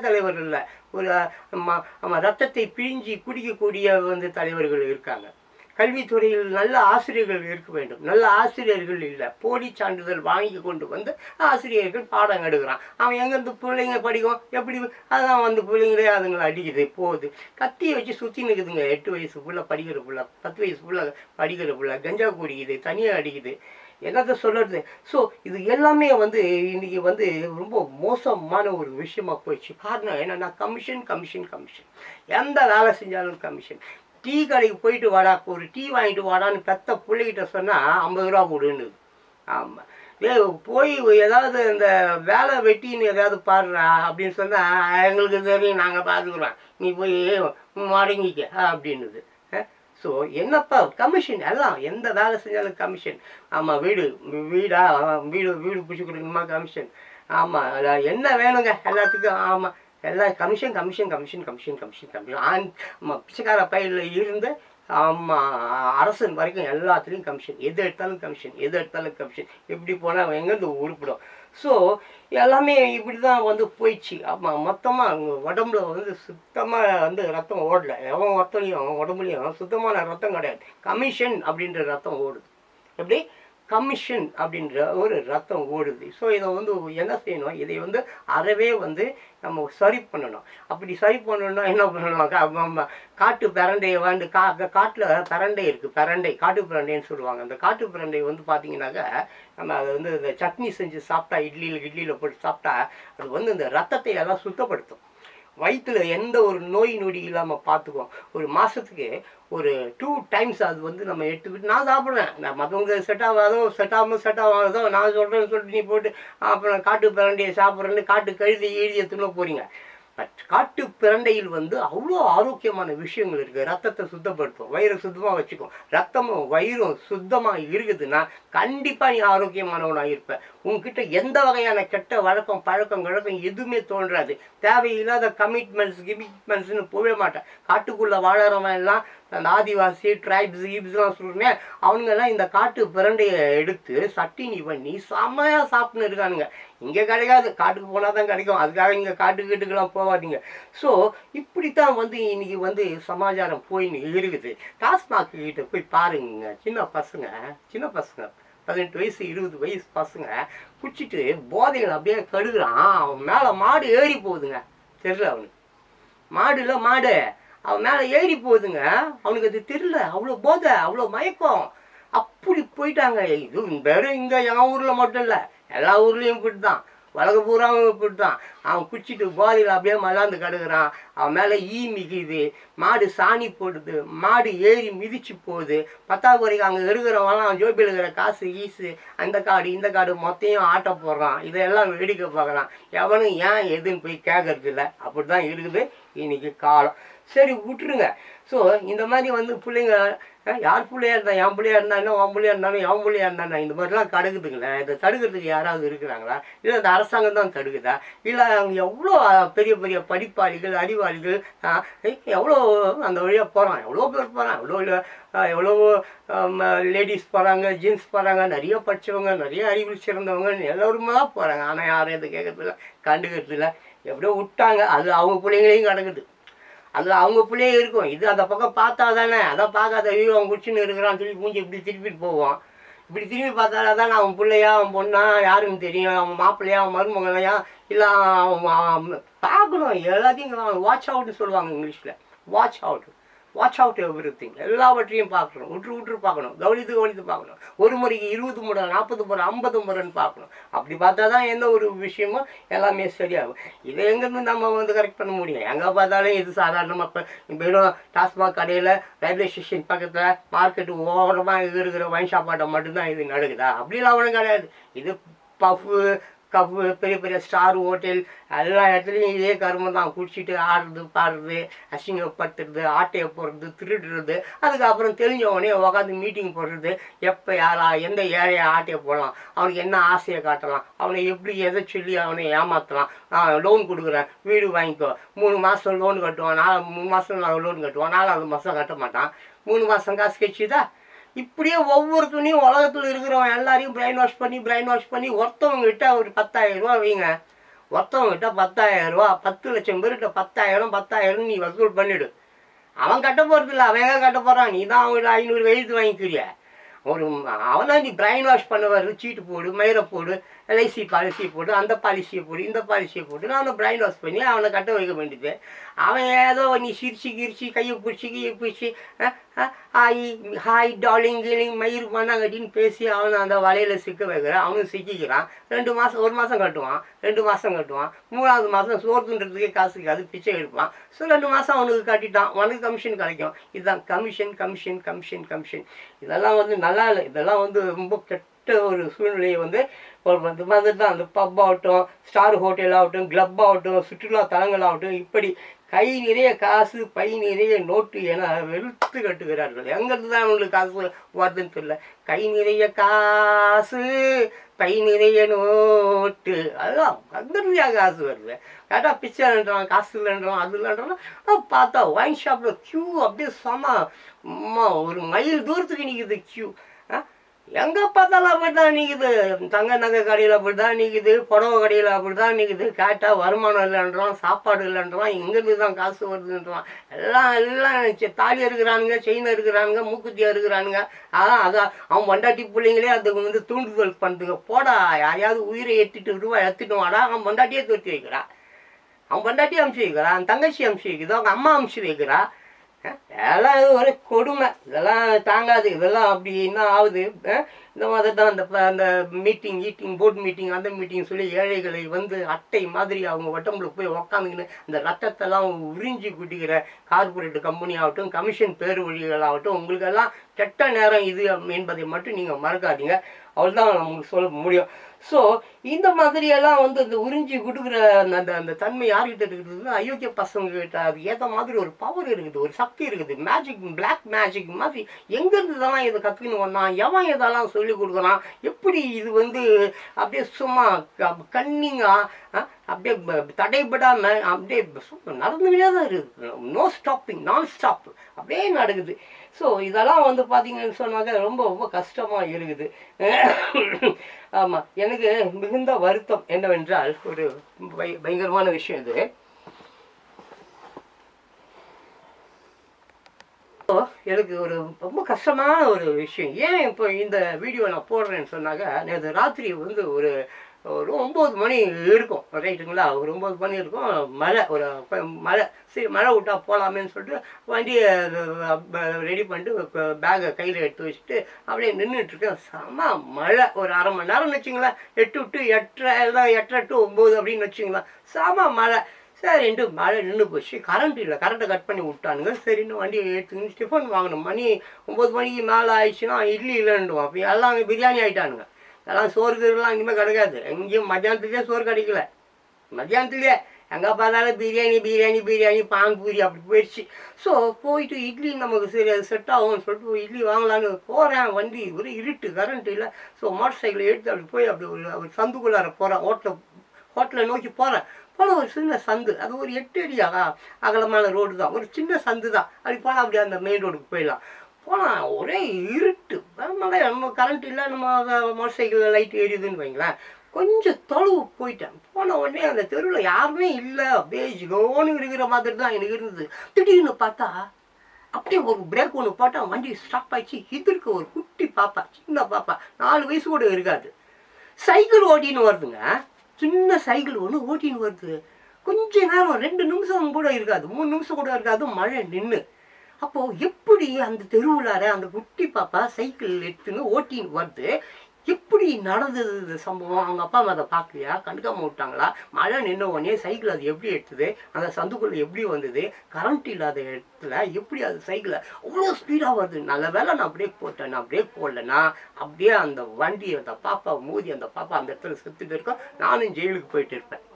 A: தலைவர் இல்லை, ஒரு நம்ம ரத்தத்தை பிழிஞ்சி குடிக்கக்கூடிய தலைவர்கள் இருக்காங்க. கல்வித்துறையில் நல்ல ஆசிரியர்கள் இருக்க வேண்டும், நல்ல ஆசிரியர்கள் இல்லை, போலி சான்றிதழ் வாங்கி கொண்டு ஆசிரியர்கள் பாடம் எடுக்கிறான். அவன் எங்கேருந்து பிள்ளைங்க படிக்கும் எப்படி, அதான் பிள்ளைங்களே அதுங்களை அடிக்குது போகுது, கத்தியை வச்சு சுற்றி நிற்குதுங்க. 8 வயசு பிள்ளை படிக்கிற பிள்ளை, 10 வயசு பிள்ளை படிக்கிற பிள்ளை கஞ்சா குடிக்குது, தனியாக அடிக்குது, என்னத்தை சொல்கிறது. ஸோ இது எல்லாமே இன்றைக்கி ரொம்ப மோசமான ஒரு விஷயமா போயிடுச்சு. காரணம் என்னென்னா கமிஷன் கமிஷன் கமிஷன், எந்த வேலை செஞ்சாலும் கமிஷன். டீ கடைக்கு போயிட்டு வாடா, ஒரு டீ வாங்கிட்டு வாடான்னு பெத்த பிள்ளைகிட்ட சொன்னால் 50 ரூபா கொடுன்னு. ஆமாம், போய் ஏதாவது இந்த வேலை வெட்டின்னு ஏதாவது பாடுறா அப்படின்னு சொன்னால் எங்களுக்கு தெரியும், நாங்கள் பார்த்துக்குறோம், நீ போய் மடங்கிக்க அப்படின்னுது. ஸோ என்னப்பா கமிஷன், எல்லாம் எந்த வேலை செஞ்சாலும் கமிஷன். ஆமாம், வீடு பிடிச்சி கொடுக்கணுமா கமிஷன். ஆமாம், என்ன வேணுங்க எல்லாத்துக்கும். ஆமாம், எல்லாம் commission commission commission commission commission commission. பிச்சைக்கார பையில் இருந்து அரசன் வரைக்கும் எல்லாத்துலேயும் கமிஷன், எது எடுத்தாலும் கமிஷன், எது எடுத்தாலும் கமிஷன். எப்படி போனால் எங்கேருந்து உருப்பிடும். ஸோ எல்லாமே இப்படி தான் போயிடுச்சு. ஆமாம், மொத்தமாக அவங்க உடம்புல சுத்தமாக ரத்தம் ஓடலை, எவன் ஒருத்தனையும் உடம்புலையும் சுத்தமான ரத்தம் கிடையாது, கமிஷன் அப்படின்ற ரத்தம் ஓடுது. எப்படி கமிஷன் அப்படின்ற ஒரு ரத்தம் ஓடுது. ஸோ இதை என்ன செய்யணும், இதை அறவே நம்ம சரி பண்ணணும். அப்படி சரி பண்ணணும்னா என்ன பண்ணலாம், காட்டு பிரண்டையை காட்டில் பிரண்டை இருக்குது, காட்டு பிரண்டைன்னு சொல்லுவாங்க. அந்த காட்டு பிரண்டை பார்த்தீங்கன்னாக்கா நம்ம அதை இந்த சட்னி செஞ்சு சாப்பிட்டா, இட்லியில் போட்டு சாப்பிட்டா அது இந்த ரத்தத்தை எல்லாம் சுத்தப்படுத்தும். வயிற்றில் எந்த ஒரு நோய் நொடி இல்லாமல் பார்த்துக்குவோம். ஒரு மாதத்துக்கு ஒரு 2 டைம்ஸ் அது நம்ம எடுத்துக்கிட்டு நான் சாப்பிட்றேன். நான் மற்றவங்க செட் ஆகாதோ நான் சொல்கிறேன்னு சொல்லிட்டு நீ போட்டு அப்புறம் காட்டு பிரண்டையை சாப்பிட்றேன்னு காட்டு கழுதி எழுதியத்துன்னு போகிறீங்க. பட் காட்டு பிரண்டையில் அவ்வளோ ஆரோக்கியமான விஷயங்கள் இருக்குது. ரத்தத்தை சுத்தப்படுத்தும், வயிறை சுத்தமாக வச்சுக்கும். ரத்தமும் வயிறும் சுத்தமாக இருக்குதுன்னா கண்டிப்பாக நீ ஆரோக்கியமானவனாக இருப்ப. உங்ககிட்ட எந்த வகையான கெட்ட பழக்கம் எதுவுமே தோன்றாது. தேவையில்லாத கமிட்மெண்ட்ஸ்னு போகவே மாட்டேன். காட்டுக்குள்ளே வாழறவன் எல்லாம் அந்த ஆதிவாசி ட்ரைப்ஸ்லாம் சொல்கிறேன், அவனுங்கெல்லாம் இந்த காட்டு பிரண்டையை எடுத்து சட்டினி பண்ணி செம்மையாக சாப்பிட்னு இருக்கானுங்க. இங்கே கிடைக்காது, காட்டுக்கு போனால் தான் கிடைக்கும், அதுக்காக இங்கே காட்டுக்கெல்லாம் போகாதீங்க. ஸோ இப்படித்தான் இன்னைக்கு சமாச்சாரம் போயின்னு இருக்குது. டாஸ்மாக் கிட்ட போய் பாருங்க, சின்ன பசங்க 18 வயசு 20 வயசு பசங்க குடிச்சிட்டு போதைகள் அப்படியே கடுகுறான். அவன் மேலே மாடு ஏறி போகுதுங்க, தெரியல அவனுக்கு, மாடு அவன் மேலே ஏறி போகுதுங்க, அவனுக்கு அது தெரியல. அவ்வளோ போதை, அவ்வளோ மயக்கம், அப்படி போயிட்டாங்க. இது வெறும் இங்கே என் ஊரில் மட்டும் இல்லை, எல்லா ஊர்லேயும் இப்படி தான், உலக பூராவும் இப்படி தான். அவன் குடிச்சிட்டு போதையில் அப்படியே மலாந்து கிடக்குறான். அவன் மேலே மிகுது, மாடு சாணி போடுது, மாடு ஏறி மிதிச்சு போகுது. 10வது வரைக்கும் அங்கே இருக்கிறவங்களாம் அவன் ஜோபியில் இருக்கிற காசு அந்த காடு இந்த காடு மொத்தையும் ஆட்ட போடுறான். இதெல்லாம் வேடிக்கை பார்க்கலாம். எவனும் ஏன் எதுன்னு போய் கேட்கறது இல்லை. அப்படி தான் இருக்குது இன்னைக்கு காலம். சரி விட்டுருங்க. ஸோ இந்த மாதிரி பிள்ளைங்க யார் பிள்ளையா இருந்தால் என் பிள்ளையா இருந்தாலும் உன் பிள்ளையா இருந்தாலும் என் பிள்ளையா இருந்தாலும் இந்த மாதிரிலாம் தடுக்குதுங்களே. இதை தடுக்கிறதுக்கு யாராவது இருக்கிறாங்களா? இல்லை இந்த அரசாங்கம் தான் தடுக்குதா? இல்லை அவங்க எவ்வளோ பெரிய பெரிய படிப்பாளிகள் அறிவாளிகள் எவ்வளோ அந்த வழியாக போகிறான், எவ்வளோ பேர் போகிறான், எவ்வளோ லேடிஸ் போகிறாங்க, ஜென்ஸ் போகிறாங்க, நிறைய படித்தவங்க, நிறைய அறிவில் சிறந்தவங்க எல்லோருமே தான் போகிறாங்க. ஆனால் யாரும் எதை கேட்கறதில்ல, கண்டுக்கிறதில்ல. எப்படியோ விட்டாங்க. அது அவங்க பிள்ளைங்களையும் கிடக்குது, அதில் அவங்க பிள்ளையே இருக்கும். இது அந்த பக்கம் பார்த்தா தானே, அதை பார்க்காத ஐயோ அவன் குடிச்சுன்னு இருக்கிறான்னு சொல்லி மூஞ்சி இப்படி திருப்பிட்டு போவான். இப்படி திரும்பி பார்த்தா தானே அவன் பிள்ளையா அவன் பொண்ணா யாருன்னு தெரியும், அவன் மாப்பிள்ளையா அவன் மருமகளையா இல்லை அவன் பார்க்கணும். எல்லாத்தையும் வாட்ச் அவுட்னு சொல்லுவாங்க இங்கிலீஷில். வாட்ச் அவுட் எவ்ரிதிங், எல்லாவற்றையும் பார்க்கணும், விட்டு பார்க்கணும், கவனித்து பார்க்கணும். ஒரு முறைக்கு 20 முறை 40 முறை 50 முறைன்னு பார்க்கணும். அப்படி பார்த்தா தான் எந்த ஒரு விஷயமும் எல்லாமே சரியாகும். இதை எங்கேருந்து நம்ம கரெக்ட் பண்ண முடியும்? எங்கே பார்த்தாலும் இது சாதாரணமாக இப்போ வெறும் டாஸ்மாக் கடையில் ரயில்வே ஸ்டேஷன் பக்கத்தில் மார்க்கெட்டு ஓரமாக இருக்கிற வைன் ஷாப்பாட்டை மட்டும்தான் இது நடக்குதா? அப்படிலாம் ஒன்றும் கிடையாது. இது பஃப்பு பெரிய பெரிய ஸ்டார் ஹோட்டல் எல்லா இடத்துலையும் இதே கருமம் தான். குடிச்சிட்டு ஆடுறது பாடுறது, அசிங்கப்படுத்துறது, ஆட்டையை போடுறது, திருடுறது. அதுக்கப்புறம் தெரிஞ்சவனே உட்காந்து மீட்டிங் போடுறது, எப்போ யாரா எந்த ஏழையை ஆட்டையை போடலாம், அவனுக்கு என்ன ஆசையை காட்டலாம், அவனை எப்படி எதை சொல்லி அவனை ஏமாற்றலாம். லோன் கொடுக்குறேன், வீடு வாங்கிக்கோ, 3 மாதம் லோன் கட்டுவான், 3 மாதம் லோன் கட்டுவான், 4வது மாதம் கட்ட மாட்டான், 3 மாதம் காசு கட்சிதா. இப்படியே ஒவ்வொருத்தனையும் உலகத்தில் இருக்கிறவன் எல்லாரையும் பிரெயின் வாஷ் பண்ணி ஒருத்தவங்ககிட்ட ஒரு 10,000 ரூபா வைங்க. ஒருத்தவங்ககிட்ட 10,000 ரூபா, 10 லட்சம் பேர்கிட்ட 10,000 நீ வசூல் பண்ணிவிடு. அவன் கட்ட போகிறது இல்லை, அவன் எங்கே கட்ட போகிறான்? நீ தான் அவங்கள்ட்ட 500 எழுத்து வாங்கிக்கிறிய. அவனை நீ பிரெயின் வாஷ் பண்ண வருது. சீட்டு போடு, மயிரை போடு, எல்ஐசி பாலிசியை போடு, அந்த பாலிசியை போடு, இந்த பாலிசியை போட்டு நான் அவனை பிரெயின் வாஷ் பண்ணி அவனை கட்ட வைக்க வேண்டியது. அவன் ஏதோ நீ சிரிச்சு கையை பிடிச்சி ஹாய் டார்லிங் கீலிங் மயிர் பண்ணாங்கட்டின்னு பேசி அவனை அந்த வலையில் சிக்க வைக்கிறான். அவனும் சிக்கிக்கிறான். 1 மாதம் கட்டுவான், 2 மாதம் கட்டுவான், 3வது மாதம் சோர்த்துன்றதுக்கே காசுக்கு அது பிச்சை எடுப்பான். ஸோ 2 மாதம் அவனுக்கு கட்டிட்டான், உனக்கு கமிஷன் கிடைக்கும். இதுதான் கமிஷன். இதெல்லாம் நல்லா இல்லை. இதெல்லாம் ரொம்ப கெட்ட ஒரு சூழ்நிலையை இந்த மாதிரி தான் அந்த பப் ஆகட்டும், ஸ்டார் ஹோட்டல் ஆகட்டும், கிளப் ஆகட்டும், சுற்றுலா தலங்கள் ஆகட்டும், இப்படி கை நிறைய காசு பை நிறைய நோட்டு என வெளுத்து கட்டுகிறார்கள். எங்கேருந்து தான் அவங்களுக்கு காசு வருதுன்னு தெரியல. கை நிறைய காசு பை நிறைய நோட்டு, அதுதான் அங்கேருந்தியா காசு வருது. கரெக்டாக பிச்சைன்றான், காசு இல்லைன்றான், அது இல்லைன்றான். பார்த்தா ஒயின் ஷாப்பில் க்யூ அப்படியே ஒரு மைல் தூரத்துக்கு நிற்குது க்யூ. எங்கே பார்த்தாலும் அப்படி தான் நிற்குது. தங்க நகை கடையில் அப்படி தான் நிற்குது, புடவை கடையில் அப்படி தான் நிற்குது. கேட்டால் வருமானம் இல்லைன்றான், சாப்பாடு இல்லைன்றான், இங்கேருந்து தான் காசு வருதுன்றான். எல்லாம் தாலி இருக்கிறானுங்க, செயின் இருக்கிறானுங்க, மூக்குத்தியாக இருக்கிறானுங்க. அதான் அவன் பொண்டாட்டி பிள்ளைங்களே அதுக்கு தூண்டுதல் பண்ணுதுங்க. போடா, யாரையாவது உயிரை எடுத்துட்டு வாடா. அவன் பொண்டாட்டியே தொட்டி வைக்கிறான், அவன் பொண்டாட்டியே அமுச்சு வைக்கிறான், அவன் தங்கச்சி அமுச்சு வைக்குது, அவங்க அம்மா அமுச்சு வைக்கிறா. இதெல்லாம் ஒரு கொடுமை. இதெல்லாம் தாங்காது. இதெல்லாம் அப்படி என்ன ஆகுது? இந்த மாதிரி தான் அந்த போர்ட் மீட்டிங் அந்த மீட்டிங் சொல்லி ஏழைகளை அட்டை மாதிரி அவங்க வட்டம்புல போய் உக்காந்துக்கின்னு அந்த ரத்தத்தெல்லாம் உறிஞ்சி குட்டிக்கிற கார்பரேட் கம்பெனி ஆகட்டும், கமிஷன் பேர் வழிகளாகட்டும், உங்களுக்கெல்லாம் கெட்ட நேரம் இது என்பதை மட்டும் நீங்கள் மறக்காதீங்க. அவ்வளோதான் நமக்கு சொல்ல முடியும். ஸோ இந்த மாதிரியெல்லாம் இந்த உறிஞ்சி கொடுக்குற அந்த தன்மை யார்கிட்ட இருக்குதுன்னா அயோக்கிய பசங்கக்கிட்ட. அது ஏற்ற மாதிரி ஒரு பவர் இருக்குது, ஒரு சக்தி இருக்குது, பிளாக் மேஜிக் மாதிரி. எங்கேருந்து இதெல்லாம் இதை கற்றுக்கின்னு வந்தான், எவன் இதெல்லாம் சொல்லி கொடுக்குறான், எப்படி இது அப்படியே சும்மா கன்னிங்காக அப்படியே தடைபடாமல் அப்படியே நடந்துக்கிட்டே தான் இருக்குது. நான் ஸ்டாப் அப்படியே நடக்குது. ஸோ இதெல்லாம் பார்த்தீங்கன்னு சொன்னாக்க ரொம்ப கஷ்டமாக இருக்குது. ஆமாம், எனக்கு மிகுந்த வருத்தம் என்னவென்றால் ஒரு பயங்கரமான விஷயம் இது. எனக்கு ரொம்ப கஷ்டமான ஒரு விஷயம். ஏன் இப்போ இந்த வீடியோ நான் போடுறேன்னு சொன்னாக்க, நேற்று ராத்திரி ஒரு 9 மணி இருக்கும், ரைட்டுங்களா? ஒரு 9 மணி இருக்கும். மழை சரி, மழை விட்டா போகலாமேன்னு சொல்லிட்டு வண்டியை ரெடி பண்ணிட்டு பேக்கை கையில் எடுத்து வச்சுட்டு அப்படியே நின்றுட்டுருக்கேன். செம மழை. ஒரு அரை மணி நேரம்னு வச்சுங்களேன், 8 to 8:30 to 9 அப்படின்னு வச்சுங்களேன். செம மழை. சரின்ட்டு மழை நின்று போச்சு. கரண்ட் இல்லை, கரண்ட்டை கட் பண்ணி விட்டானுங்க. சரின்னு வண்டியை எடுத்துக்கின்னு டிஃபன் வாங்கணும். மணி 9 மணிக்கு மேலே ஆயிடுச்சுன்னா இட்லி இல்லைன்னுவோம். அப்போ எல்லாம் பிரியாணி ஆகிட்டானுங்க. எல்லாம் சோறுலாம் இனிமேல் கிடைக்காது. எங்கேயும் மத்தியானத்துலேயே சோறு கிடைக்கல. மத்தியானத்துலேயே எங்கே பார்த்தாலும் பிரியாணி பான்பூரி அப்படி போயிடுச்சு. ஸோ போயிட்டு இட்லி நமக்கு சரி அது செட் ஆகும்னு சொல்லிட்டு இட்லி வாங்கலான்னு போகிறேன். வண்டி ஒரு இருட்டு, கரண்ட் இல்லை. ஸோ மோட்டர் சைக்கிளை எடுத்து அப்படி போய் அப்படி ஒரு சந்துக்குள்ளார போகிறேன். ஹோட்டலை நோக்கி போகிறேன். ஒரு சின்ன சந்து, அது ஒரு 8 அடி அகலமான ரோடு தான், ஒரு சின்ன சந்து தான். அப்படி போனால் அப்படியே அந்த மெயின் ரோடுக்கு போயிடலாம். போனால் ஒரே இருட்டு. நம்ம கரண்ட் இல்லை, நம்ம மோட்டர் சைக்கிளில் லைட் எரியுதுன்னு வைங்களேன். கொஞ்சம் தொலைவு போயிட்டேன். போன உடனே அந்த தெருவில் யாருமே இல்லை, அப்படியே ஜிகோன்னு இருக்கிற மாதிரி தான் எனக்கு இருந்தது. திடீர்னு பார்த்தா அப்படியே ஒரு பிரேக் ஒன்று போட்டால் வண்டி ஸ்டாப் ஆயிடுச்சு. இதற்கு ஒரு குட்டி பாப்பா, சின்ன பாப்பா, 4 வயசு கூட இருக்காது, சைக்கிள் ஓட்டின்னு வருதுங்க. சின்ன சைக்கிள் ஒன்று ஓட்டின்னு வருது. கொஞ்ச நேரம் 2 நிமிஷம் கூட இருக்காது, 3 நிமிஷம் கூட இருக்காது, மழை நின்று. அப்போது எப்படி அந்த தெருவுலார அந்த குட்டி பாப்பா சைக்கிள் எடுத்துன்னு ஓட்டின்னு வருது? எப்படி எப்படி நடந்தது இந்த சம்பவம்? அவங்க அப்பா அம்மா அதை பார்க்கலையா, கண்டுக்காம விட்டாங்களா? மழை நின்ன உடனே சைக்கிள் அது எப்படி எடுத்தது, அந்த சந்துக்குள்ளே எப்படி வந்தது, கரண்ட் இல்லாத இடத்துல எப்படி அது சைக்கிளை அவ்வளோ ஸ்பீடாக வருது? நல்ல வேலை நான் பிரேக் போட்டேன். நான் பிரேக் போடலன்னா அப்படியே அந்த வண்டி அந்த பாப்பா மோதி அந்த பாப்பா அந்த இடத்துல செத்துட்டு இருக்கோம், நானும் ஜெயிலுக்கு போயிட்டு இருப்பேன்.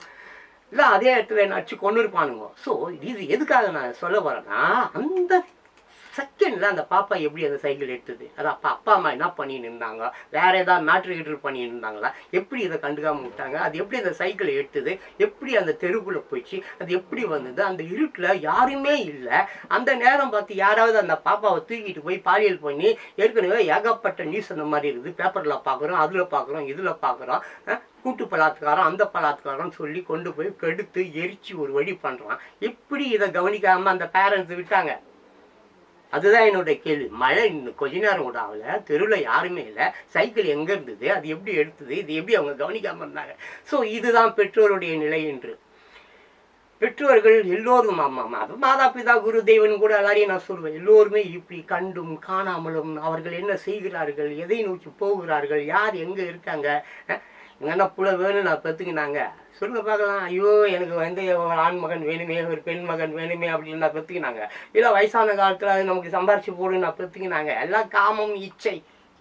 A: இல்லை அதே இடத்துல என்ன அடிச்சு கொண்டு இருப்பானுங்க. ஸோ இது எதுக்காக நான் சொல்ல வரேன்னா, அந்த செகண்டில் அந்த பாப்பா எப்படி அந்த சைக்கிள் எடுத்தது, அது அப்பா அம்மா என்ன பண்ணின்னு இருந்தாங்க, வேறு ஏதாவது மேட்ரு பண்ணிட்டு இருந்தாங்களா, எப்படி இதை கண்டுக்காமல் விட்டாங்க, அது எப்படி அந்த சைக்கிளை எடுத்தது, எப்படி அந்த தெருக்குள்ளே போயிடுச்சு, அது எப்படி வந்தது, அந்த இருட்டில் யாருமே இல்லை. அந்த நேரம் பார்த்து யாராவது அந்த பாப்பாவை தூக்கிட்டு போய் பாலியல் பண்ணி, ஏற்கனவே ஏகப்பட்ட நியூஸ் அந்த மாதிரி இருக்குது, பேப்பரில் பார்க்குறோம், அதில் பார்க்குறோம், இதில் பார்க்குறோம், கூட்டு பலாத்காரம் அந்த பலாத்காரம் சொல்லி கொண்டு போய் கெடுத்து எரிச்சு ஒரு வழி பண்ணுறான். எப்படி இதை கவனிக்காமல் அந்த பேரண்ட்ஸ் விட்டாங்க? அதுதான் என்னோட கேள்வி. மழை இன்னும் கொஞ்ச நேரம் கூட ஆகல, தெருவில் யாருமே இல்லை, சைக்கிள் எங்கே இருந்தது, அது எப்படி எடுத்தது, இது எப்படி அவங்க கவனிக்காமல் இருந்தாங்க? ஸோ இதுதான் பெற்றோருடைய நிலை என்று. பெற்றோர்கள் எல்லோரும் மாதா பிதா குரு தெய்வன் கூட எல்லாரையும் நான் சொல்லுவேன், எல்லோருமே இப்படி கண்டும் காணாமலும் அவர்கள் என்ன செய்கிறார்கள், எதை நோக்கி போகிறார்கள், யார் எங்கே இருக்காங்க, என்ன புள்ள வேணும் நான் பெற்றுக்கினாங்க சொல்லுங்க பார்க்கலாம். ஐயோ எனக்கு வந்து ஒரு ஆண் மகன் வேணுமே, ஒரு பெண் மகன் வேணுமே அப்படின்னு நான் பெற்றுக்கினாங்க. இல்லை வயசான காலத்தில் அது நமக்கு சம்பாரிச்சு போடுன்னு நான் பெற்றுக்கினாங்க. எல்லாம் காமம் இச்சை,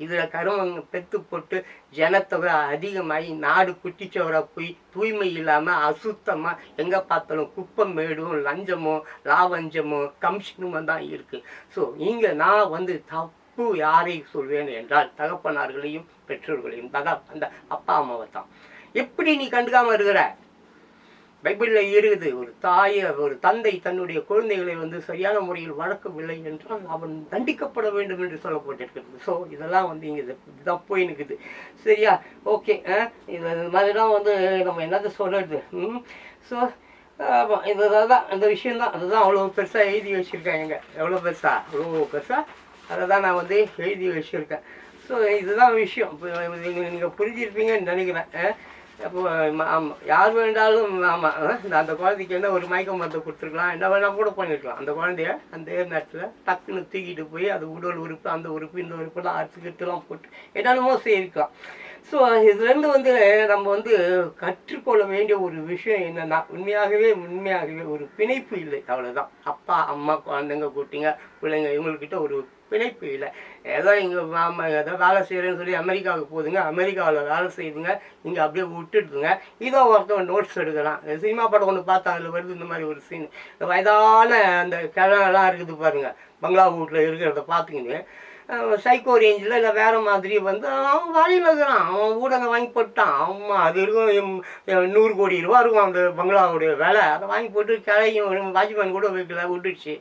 A: இதில் கருமங்க பெற்று போட்டு ஜனத்தொகை அதிகமாகி நாடு குட்டிச்சவராக போய் தூய்மை இல்லாமல் அசுத்தமாக எங்கே பார்த்தாலும் குப்பம் மேடும் லஞ்சமோ லாவஞ்சமோ கமிஷனுமோ தான் இருக்குது. ஸோ இங்கே நான் வந்து யாரை சொல்வேன் என்றால் தகப்பனார்களையும் பெற்றோர்களையும் அந்த அப்பா அம்மாவை தான். எப்படி நீ கண்டுக்காம இருக்கிற? பைபிளில் இருக்குது, ஒரு தந்தை தன்னுடைய குழந்தைகளை வந்து சரியான முறையில் வளர்க்கவில்லை என்றால் அவன் தண்டிக்கப்பட வேண்டும் என்று சொல்லப்பட்டிருக்கிறது. ஸோ இதெல்லாம் வந்து இங்கே இதுதான் போய் நிற்குது. சரியா? ஓகே, இது மாதிரிலாம் வந்து நம்ம என்னது சொல்கிறது. ஸோ இதுதான் இந்த விஷயந்தான். அதுதான் அவ்வளோ பெருசாக எழுதி வச்சுருக்காங்க. எவ்வளோ பெருசாக, அவ்வளோ பெருசாக அதை தான் நான் வந்து எழுதி வச்சுருக்கேன். ஸோ இதுதான் விஷயம். இப்போ நீங்கள் புரிஞ்சிருப்பீங்கன்னு நினைக்கிறேன். அப்போ ஆமாம், யார் வேண்டாலும் ஆமாம் அந்த குழந்தைக்கு என்ன ஒரு மயக்க மருந்து கொடுத்துருக்கலாம், என்ன வேணால் கூட பண்ணியிருக்கலாம். அந்த குழந்தைய அந்த நேரத்தில் டக்குன்னு தூக்கிட்டு போய் அது உடல் உறுப்பு அந்த உறுப்பு இந்த உறுப்புலாம் அறுத்துக்கிட்டுலாம் போட்டு என்னென்னமோ செய்யிருக்கலாம். ஸோ இதுலேருந்து வந்து நம்ம வந்து கற்றுக்கொள்ள வேண்டிய ஒரு விஷயம் என்னென்னா, உண்மையாகவே ஒரு பிணைப்பு இல்லை, அவ்வளோதான். அப்பா அம்மா குழந்தைங்க குட்டிங்க பிள்ளைங்க இவங்கக்கிட்ட ஒரு பிணைப்பு இல்லை. ஏதோ இங்கே ஏதோ வேலை செய்கிறேன்னு சொல்லி அமெரிக்காவுக்கு போகுதுங்க, அமெரிக்காவில் வேலை செய்யுதுங்க, இங்கே அப்படியே விட்டுடுதுங்க. இதோ ஒருத்தவங்க நோட்ஸ் எடுக்கலாம். சினிமா படம் ஒன்று பார்த்தா அதில் வருது இந்த மாதிரி ஒரு சீன். இந்த வயதான அந்த கிழங்கெல்லாம் இருக்குது பாருங்கள், பங்களா வீட்டில் இருக்கிறத பார்த்துக்கின்னு சைக்கோ ரேஞ்சில் இல்லை வேறு மாதிரி வந்து அவன் வழியில் இருக்கிறான், அவன் ஊடக வாங்கி போட்டான். அவன் அது இருக்கும் 100 கோடி ரூபா இருக்கும் அந்த பங்களாவுடைய வேலை. அதை வாங்கி போட்டு கிளையும் வாட்ச்மேன் கூட வைக்கல, விட்டுடுச்சு.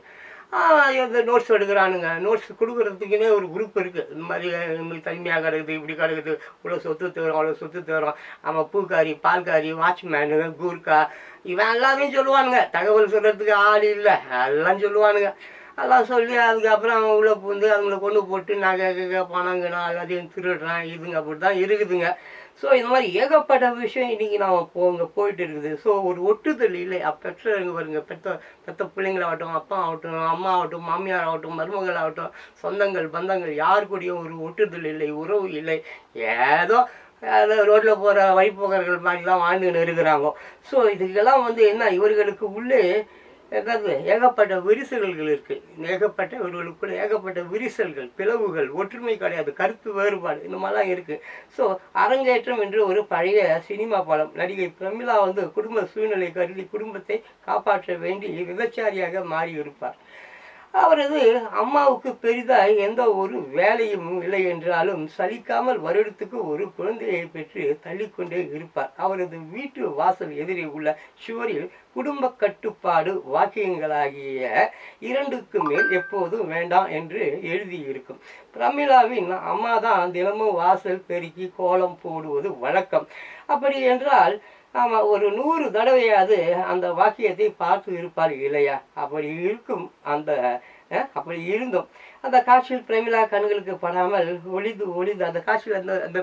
A: இந்த நோட்ஸ் எடுக்கிறானுங்க. நோட்ஸ் கொடுக்குறதுக்குன்னே ஒரு குரூப் இருக்குது. இந்த மாதிரி தனிமையாக கிடக்குது, இப்படி கிடக்குது, இவ்வளோ சொத்து தேரும் அவ்வளோ சொத்து தேரும், அவன் பூக்காரி பால்காரி வாட்ச்மேனு கூர்க்கா இவன் எல்லாத்தையும் சொல்லுவானுங்க. தகவல் சொல்கிறதுக்கு ஆள் இல்லை, எல்லாம் சொல்லுவானுங்க. எல்லாம் சொல்லி அதுக்கப்புறம் அவன் உள்ளே பூந்து அவங்கள கொண்டு போட்டு நகை பணங்கண்ணா எல்லாத்தையும் திருடுறான். இதுங்க அப்படி தான் இருக்குதுங்க. ஸோ இந்த மாதிரி ஏகப்பட்ட விஷயம் இன்றைக்கி நம்ம போயிட்டு இருக்குது. ஸோ ஒரு ஒட்டுதல் இல்லை. பெற்றவங்க பாருங்க, பெற்ற பிள்ளைங்களாகட்டும், அப்பா ஆகட்டும், அம்மா ஆகட்டும், மாமியார் ஆகட்டும், மருமகள் ஆகட்டும், சொந்தங்கள் பந்தங்கள் யார் கூடயும் ஒரு ஒட்டுதல் இல்லை, உறவு இல்லை. ஏதோ ரோட்டில் போகிற வழிபோக்கர்கள் மாதிரிலாம் வாழ்ந்துன்னு இருக்கிறாங்க. ஸோ இதுக்கெல்லாம் வந்து என்ன, இவர்களுக்கு உள்ளே ஏதாவது ஏகப்பட்ட விரிசல்கள் இருக்குது. இவர்களுக்குள்ள ஏகப்பட்ட விரிசல்கள், பிளவுகள், ஒற்றுமை கிடையாது, கருத்து வேறுபாடு இந்த மாதிரிலாம் இருக்குது. ஸோ அரங்கேற்றம் என்று ஒரு பழைய சினிமா படம். நடிகை பிரமிளா வந்து குடும்ப சூழ்நிலை கருதி குடும்பத்தை காப்பாற்ற வேண்டி விபச்சாரியாக மாறி இருப்பார். அவரது அம்மாவுக்கு பெரிதாக எந்த ஒரு வேலையும் இல்லை என்றாலும் சலிக்காமல் வருடத்துக்கு ஒரு குழந்தையை பெற்று தள்ளிக்கொண்டே இருப்பார். அவரது வீட்டு வாசல் எதிரே உள்ள சுவரில் குடும்ப கட்டுப்பாடு வாக்கியங்களாகிய 2க்கு மேல் எப்போதும் வேண்டாம் என்று எழுதியிருக்கும். பிரமிளாவின் அம்மா தான் தினமும் வாசல் பெருக்கி கோலம் போடுவது வழக்கம். அப்படி என்றால் ஆமாம், ஒரு 100 தடவையாவது அந்த வாக்கியத்தை பார்த்து இருப்பார் இல்லையா? அப்படி இருந்தும் அந்த காட்சியில் பிரமிளா கண்களுக்கு படாமல் ஒளிது அந்த காட்சியில் அந்த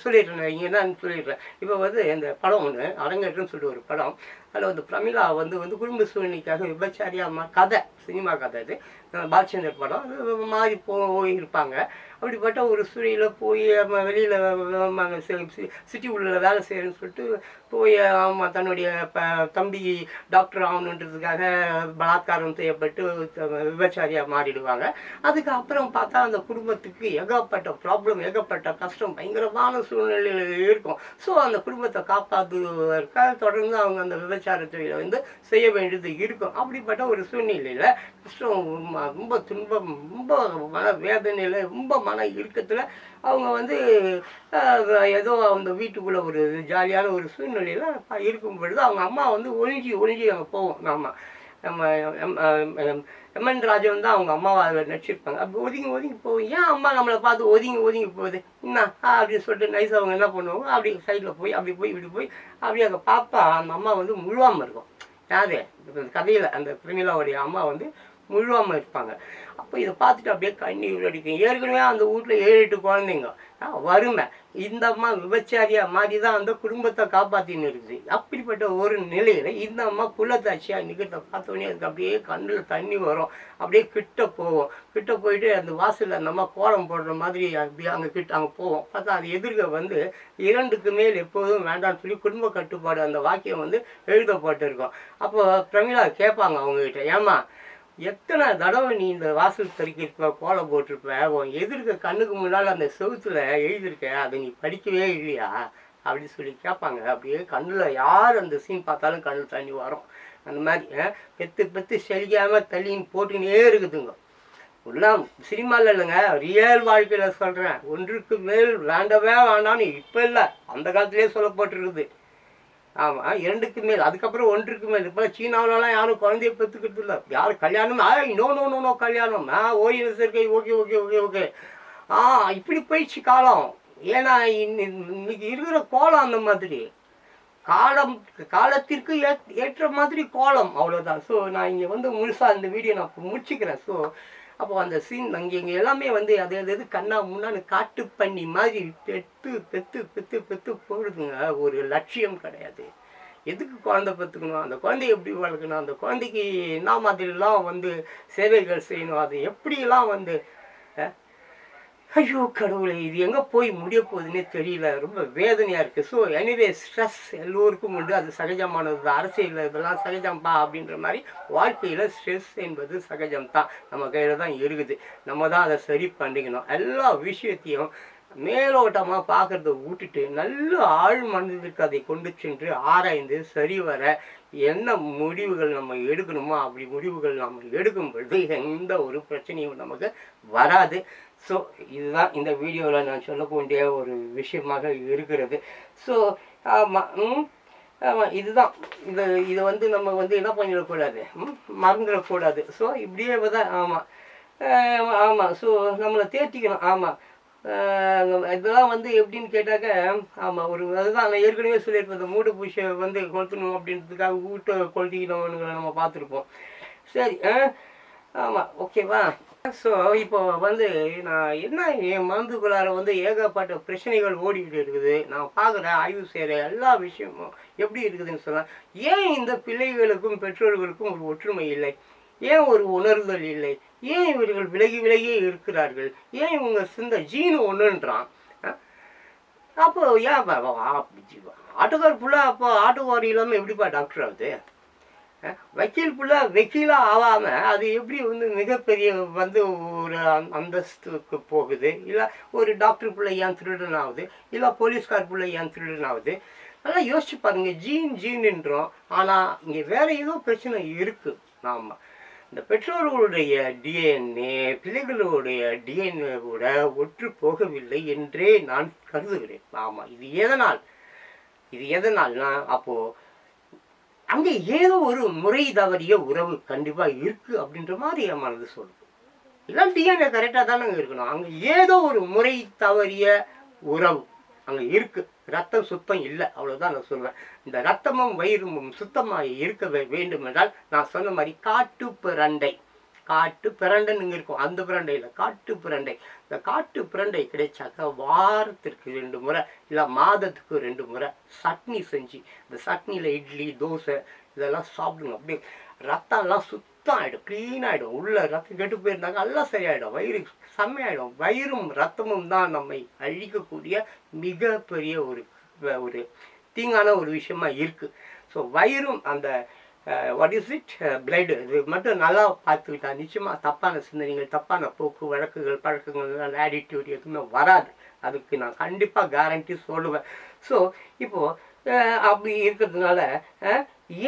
A: சொல்லிடுறேன் இங்கே தான் சொல்லிடுறேன். இப்போ வந்து இந்த படம் ஒன்று அரங்கேற்றம்னு சொல்லிட்டு ஒரு படம், அதில் வந்து பிரமிளா வந்து குடும்ப சூழ்நிலைக்காக விபச்சாரியாக கதை, சினிமா கதை இது, பாலச்சந்தர் படம். அது மாறி போயிருப்பாங்க. அப்படிப்பட்ட ஒரு சூழ்நிலையில் போய் வெளியில் சிட்டி உள்ள வேலை செய்கிறேன்னு சொல்லிட்டு போய் தன்னுடைய தம்பி டாக்டர் ஆகணுன்றதுக்காக பலாத்காரம் செய்யப்பட்டு விபச்சாரியாக மாறிடுவாங்க. அதுக்கப்புறம் பார்த்தா அந்த குடும்பத்துக்கு ஏகப்பட்ட ப்ராப்ளம், ஏகப்பட்ட கஷ்டம், பயங்கரமான சூழ்நிலையில் இருக்கும். ஸோ அந்த குடும்பத்தை காப்பாற்றுவதற்காக தொடர்ந்து அவங்க அந்த விபச்சாரத்தை வந்து செய்ய வேண்டியது இருக்கும். அப்படிப்பட்ட ஒரு சூழ்நிலையில் கஷ்டம், ரொம்ப துன்பம், ரொம்ப மன வேதனையில், ரொம்ப மன இறுக்கத்தில் அவங்க வந்து ஏதோ அந்த வீட்டுக்குள்ளே ஒரு ஜாலியான ஒரு சூழ்நிலையில் இருக்கும் பொழுது அவங்க அம்மா வந்து ஒழிஞ்சி அங்கே போவோம். ஆமாம், நம்ம எம்என் ராஜன் தான் அவங்க அம்மாவை அதில் நடிச்சிருப்பாங்க. அப்படி ஒதுங்கி போவோம். ஏன் அம்மா நம்மளை பார்த்து ஒதுங்கி போகுது என்ன அப்படின்னு சொல்லிட்டு நைஸ் அவங்க என்ன பண்ணுவாங்க, அப்படி சைடில் போய் அப்படி போய் இப்படி போய் அப்படி அங்கே பார்த்தா அந்த அம்மா வந்து முழுவாமல் இருக்கும். யாரு கதையில் அந்த பிரமிளாவுடைய அம்மா வந்து முழுவாமல் இருப்பாங்க. அப்போ இதை பார்த்துட்டு அப்படியே கண்ணீர் அடிக்கும். ஏற்கனவே அந்த வீட்டில் 7-8 குழந்தைங்க, வறுமை, இந்த அம்மா விபச்சாரியாக மாதிரி தான் அந்த குடும்பத்தை காப்பாற்றின்னு இருக்குது. அப்படிப்பட்ட ஒரு நிலையில் இந்த அம்மா புள்ளத்தாச்சியாக நிற்கிறத பார்த்தோன்னே அதுக்கு அப்படியே கண்ணில் தண்ணி வரும். அப்படியே கிட்ட போயிட்டு அந்த வாசலில் அந்த அம்மா கோலம் போடுற மாதிரி அப்படியே அங்கே போவோம். பார்த்தா அது எதிர்க்க வந்து 2க்கு மேல் எப்போதும் வேண்டாம்னு சொல்லி குடும்ப கட்டுப்பாடு அந்த வாக்கியம் வந்து எழுதப்பட்டிருக்கும். அப்போ பிரமிளா கேட்பாங்க அவங்ககிட்ட, ஏமா எத்தனை தடவை நீ இந்த வாசல் தெருக்கிருப்ப, கோலம் போட்டிருப்ப, உன் எதிர்க்க கண்ணுக்கு முன்னால் அந்த செவுத்துல எழுதியிருக்க, அதை நீ படிக்கவே இல்லையா அப்படின்னு சொல்லி கேட்பாங்க. அப்படியே கண்ணில் யார் அந்த சீன் பார்த்தாலும் கண்ணில் தண்ணி வரும். அந்த மாதிரி பெத்து செழிக்காமல் தள்ளின்னு போட்டுன்னே இருக்குதுங்க. எல்லாம் சினிமாவில் இல்லைங்க, ரியல் வாழ்க்கையில் சொல்கிறேன். 1க்கு மேல் வேண்டவே வேண்டான்னு இப்போ இல்லை, அந்த காலத்திலே சொல்லப்பட்டிருக்குது. ஆமாம், 2க்கு மேல், அதுக்கப்புறம் 1க்கு மேல். இப்போ சீனாவிலலாம் யாரும் குழந்தைய பெற்றுக்கிறது இல்லை. யாரும் கல்யாணம் நோ கல்யாணம் ஓய்வு சேர்க்கை ஓகே. இப்படி போயிடுச்சு காலம். ஏன்னா இன்னைக்கு இருக்கிற கோலம் அந்த மாதிரி, காலத்திற்கு ஏற்ற மாதிரி கோலம், அவ்வளோதான். ஸோ நான் இங்கே வந்து முழுசாக இந்த வீடியோ நான் முடிச்சுக்கிறேன். ஸோ அப்போ அந்த சீன் இங்கே எல்லாமே வந்து அது கண்ணா முன்னான்னு காட்டு பண்ணி மாதிரி பெத்து போடுதுங்க. ஒரு லட்சியம் கிடையாது. எதுக்கு குழந்தை பெற்றுக்கணும், அந்த குழந்தைய எப்படி வளர்க்கணும், அந்த குழந்தைக்கு என்ன மாதிரிலாம் வந்து சேவைகள் செய்யணும், அது எப்படிலாம் வந்து ஐயோ கடவுளை, இது எங்கே போய் முடிய போகுதுன்னே தெரியல. ரொம்ப வேதனையாக இருக்குது. ஸோ எனிவே ஸ்ட்ரெஸ் எல்லோருக்கும் உண்டு, அது சகஜமானது. அரசியல் இதெல்லாம் சகஜம்பா அப்படின்ற மாதிரி வாழ்க்கையில் ஸ்ட்ரெஸ் என்பது சகஜம்தான், நம்ம கையில் தான் இருக்குது. நம்ம தான் அதை சரி பண்ணிக்கணும். எல்லா விஷயத்தையும் மேலோட்டமாக பார்க்குறத விட்டுட்டு நல்ல ஆழ் மனதிற்கு அதை கொண்டு சென்று ஆராய்ந்து சரிவர என்ன முடிவுகள் நம்ம எடுக்கணுமோ அப்படி முடிவுகள் நம்ம எடுக்கும் பொழுது எந்த ஒரு பிரச்சனையும் நமக்கு வராது. ஸோ இதுதான் இந்த வீடியோவில் நான் சொல்லக்கூடிய ஒரு விஷயமாக இருக்கிறது. ஸோ ஆமாம் இதுதான். இதை வந்து நம்ம வந்து என்ன பண்ணிடக்கூடாது, மறந்துடக்கூடாது. ஸோ இப்படியே தான். ஆமாம். ஸோ நம்மளை தேர்த்திக்கணும். ஆமாம், இதெல்லாம் வந்து எப்படின்னு கேட்டாக்க, ஆமாம் ஒரு அதுதான் நான் ஏற்கனவே சொல்லியிருப்பேன். இந்த மூடு பூச்சியை வந்து கொளுத்தணும் அப்படின்றதுக்காக வீட்டை கொளுத்திக்கணும்னு நம்ம பார்த்துருப்போம். சரி, ஆமாம், ஓகேவா. ஸோ இப்போ வந்து நான் என்ன என் மனதுக்குள்ளார வந்து ஏகப்பட்ட பிரச்சனைகள் ஓடிக்கிட்டு இருக்குது. நான் பார்க்குறேன், ஆய்வு செய்கிற எல்லா விஷயமும் எப்படி இருக்குதுன்னு சொன்னால், ஏன் இந்த பிள்ளைகளுக்கும் பெற்றோர்களுக்கும் ஒரு ஒற்றுமை இல்லை, ஏன் ஒரு உணர்தல் இல்லை, ஏன் இவர்கள் விலகியே இருக்கிறார்கள், ஏன் இவங்க சிந்த ஜீனு ஒன்றுன்றான். அப்போ ஏன் ஆட்டுக்கார் புள்ள, அப்போ ஆட்டுக்காரி இல்லாமல் எப்படிப்பா டாக்டர் ஆகுது? வக்கீல் புள்ள வக்கீலாக ஆகாமல் அது எப்படி வந்து மிகப்பெரிய வந்து ஒரு அந்தஸ்துக்கு போகுது? இல்லை ஒரு டாக்டர் பிள்ளை ஏன் திருடன் ஆகுது? இல்லை போலீஸ்கார் பிள்ளை ஏன் திருடன் ஆகுது? நல்லா யோசிச்சு பாருங்க. ஜீன்ன்றோம், ஆனால் இங்கே வேற ஏதோ பிரச்சனை இருக்குது. ஆமாம், இந்த பெற்றோர்களுடைய டிஎன்ஏ பிள்ளைகளுடைய டிஎன்ஏ கூட ஒற்று போகவில்லை என்றே நான் கருதுகிறேன். ஆமாம், இது எதனால்னா அப்போது அங்கே ஏதோ ஒரு முறை தவறிய உறவு கண்டிப்பாக இருக்குது அப்படின்ற மாதிரி என் மனது சொல்லுது. இல்லை டிஎன்ஏ கரெக்டாக தானே இருக்கணும், அங்கே ஏதோ ஒரு முறை தவறிய உறவு அங்கே இருக்குது. ரத்தம் சுத்தம் இல்லை, அவ்வளோதான் நான் சொல்லுவேன். இந்த ரத்தமும் வயிறுமும் சுத்தமாக இருக்க வேண்டும் என்றால் நான் சொன்ன மாதிரி காட்டு பிரண்டைன்னு இங்கே இருக்கும், அந்த பிரண்டையில் காட்டு பிரண்டை. இந்த காட்டு பிரண்டை கிடைச்சாக்கா வாரத்திற்கு 2 முறை இல்லை மாதத்துக்கு 2 முறை சட்னி செஞ்சு, இந்த சட்னியில் இட்லி தோசை இதெல்லாம் சாப்பிடுங்க. அப்படியே ரத்தம்லாம் சுத்தம் ஆகிடும், க்ளீன் ஆகிடும். உள்ள ரத்தம் கெட்டு போயிருந்தாங்க எல்லாம் சரியாயிடும், வயிறு செம்மையாயிடும். வயிறும் ரத்தமும் தான் நம்மை அழிக்கக்கூடிய மிகப்பெரிய ஒரு தீங்கான ஒரு விஷயமா இருக்குது. ஸோ வயிறும் அந்த வாட் இஸ் இட் பிளட் இது மட்டும் நல்லா பார்த்துக்கிட்டா நிச்சயமாக தப்பான சிந்தனைகள், தப்பான போக்கு வழக்குகள், பழக்கங்கள், ஆட்டிடியூட் எதுவுமே வராது. அதுக்கு நான் கண்டிப்பாக கேரண்டி சொல்லுவேன். ஸோ இப்போது அப்படி இருக்கிறதுனால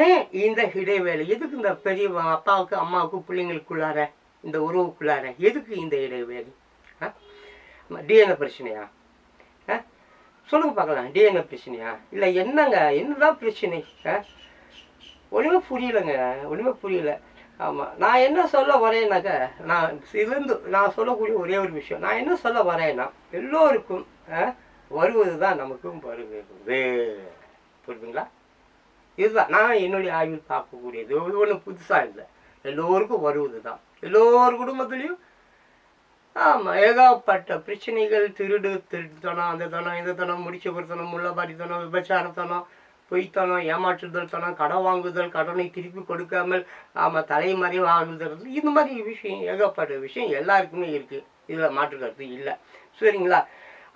A: ஏன் இந்த இடைவேளை, எதுக்கு இந்த பெரிய அப்பாவுக்கு அம்மாவுக்கு பிள்ளைங்களுக்குள்ளார இந்த உறவுக்குள்ளார எதுக்கு இந்த இடைவேளை? டிஎன்ஏ பிரச்சனையா? சொல்லுங்க பார்க்கலாம். டிஎன்ஏ பிரச்சனையா இல்லை என்னங்க, என்னதான் பிரச்சனை? ஒன்றுமே புரியலைங்க, ஒன்றுமே புரியல. ஆமாம், நான் என்ன சொல்ல வரேன்னாக்க, நான் சொல்லக்கூடிய ஒரே ஒரு விஷயம், நான் என்ன சொல்ல வரேன்னா எல்லோருக்கும் வருவது தான் நமக்கும் வருவது. புரியுதுங்களா? இதுதான் நான் என்னுடைய ஆய்வில் பார்க்கக்கூடியது. ஒன்றும் புதுசாக இல்லை, எல்லோருக்கும் வருவது தான். எல்லோரு குடும்பத்துலேயும் ஆமாம் ஏகப்பட்ட பிரச்சனைகள், திருட்டுத்தனம், அந்த தனம், இந்த தனம், முடிச்ச பொருத்தனம், முள்ளபாரி தனம், விபச்சாரத்தனம், பொய்த்தனம், ஏமாற்றுதல் தனம், கடன் வாங்குதல், கடனை திருப்பி கொடுக்காமல் ஆமாம் தலைமறைவு ஆகுதல், இந்த மாதிரி விஷயம் ஏகப்பட்ட விஷயம் எல்லாருக்குமே இருக்குது. இதில் மாற்றுக்கிறது இல்லை. சரிங்களா?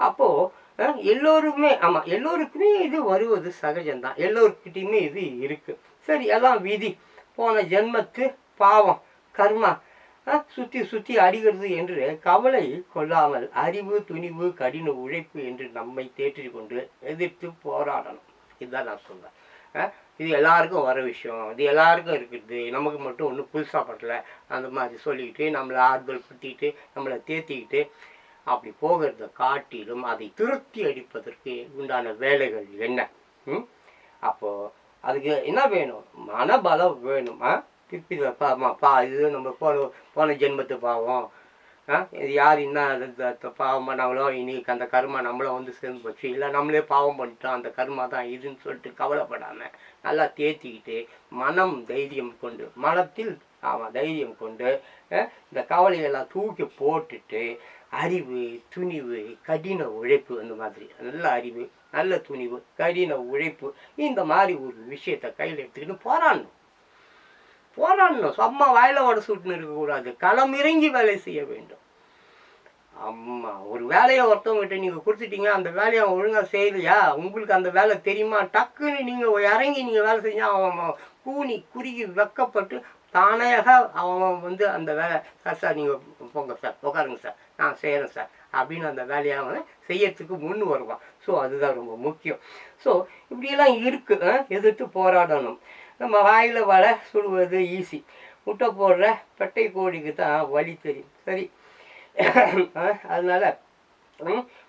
A: அப்போது எல்லோருமே ஆமாம் எல்லோருக்குமே இது வருவது சகஜம்தான், எல்லோருக்கிட்டையுமே இது இருக்குது. சரி, எல்லாம் விதி, போன ஜென்மத்து பாவம், கர்மா சுற்றி சுற்றி அடிக்கிறது என்று கவலை கொள்ளாமல் அறிவு, துணிவு, கடின உழைப்பு என்று நம்மை தேற்றி கொண்டு எதிர்த்து போராடணும். இதுதான் நான் சொல்கிறேன். இது எல்லாருக்கும் வர விஷயம், இது எல்லாருக்கும் இருக்குது, நமக்கு மட்டும் ஒன்றும் புதுசாக படலை. அந்த மாதிரி சொல்லிக்கிட்டு நம்மளை ஆறுதல் படுத்திக்கிட்டு நம்மளை தேத்திக்கிட்டு அப்படி போகிறத காட்டிலும் அதை திருப்தி அடிப்பதற்கு உண்டான வேலைகள் என்ன? அப்போது அதுக்கு என்ன வேணும்? மனபலம் வேணும். திருப்பி இது நம்ம போன ஜென்மத்து பாவம், இது யார் என்ன பாவம் பண்ணாங்களோ இன்னைக்கு அந்த கர்மா நம்மளை வந்து சேர்ந்து போச்சு, இல்லை நம்மளே பாவம் பண்ணிட்டோம், அந்த கர்மா தான் இதுன்னு சொல்லிட்டு கவலைப்படாமல் நல்லா தேத்திக்கிட்டு மனம் தைரியம் கொண்டு, மனத்தில் தைரியம் கொண்டு இந்த கவலையெல்லாம் தூக்கி போட்டுட்டு அறிவு, துணிவு, கடின உழைப்பு, அந்த மாதிரி நல்ல அறிவு, நல்ல துணிவு, கடின உழைப்பு, இந்த மாதிரி ஒரு விஷயத்தை கையில் எடுத்துக்கிட்டு போராடணும். சும்மா வாயில வட சுட்டுன்னு இருக்கக்கூடாது, களம் இறங்கி வேலை செய்ய வேண்டும். அம்மா ஒரு வேலையை ஒருத்தவங்ககிட்ட நீங்கள் கொடுத்துட்டீங்க, அந்த வேலையை அவன் ஒழுங்காக செய்யலையா, உங்களுக்கு அந்த வேலை தெரியுமா, டக்குன்னு நீங்கள் இறங்கி நீங்கள் வேலை செஞ்சால் அவன் கூனி குறுகி வெக்கப்பட்டு தானையாக அவன் வந்து அந்த வேலை, சார் நீங்கள் போங்க சார், உட்காருங்க சார், நான் செய்கிறேன் சார் அப்படின்னு அந்த வேலையை அவன் செய்யறதுக்கு முன் வருவான். ஸோ அதுதான் ரொம்ப முக்கியம். ஸோ இப்படியெல்லாம் இருக்குது. எதிர்த்து போராடணும். நம்ம வாயில் வடை சுடுவது ஈஸி, முட்டை போடுற பெட்டை கோழிக்கு தான் வலி தெரியும். சரி, அதனால்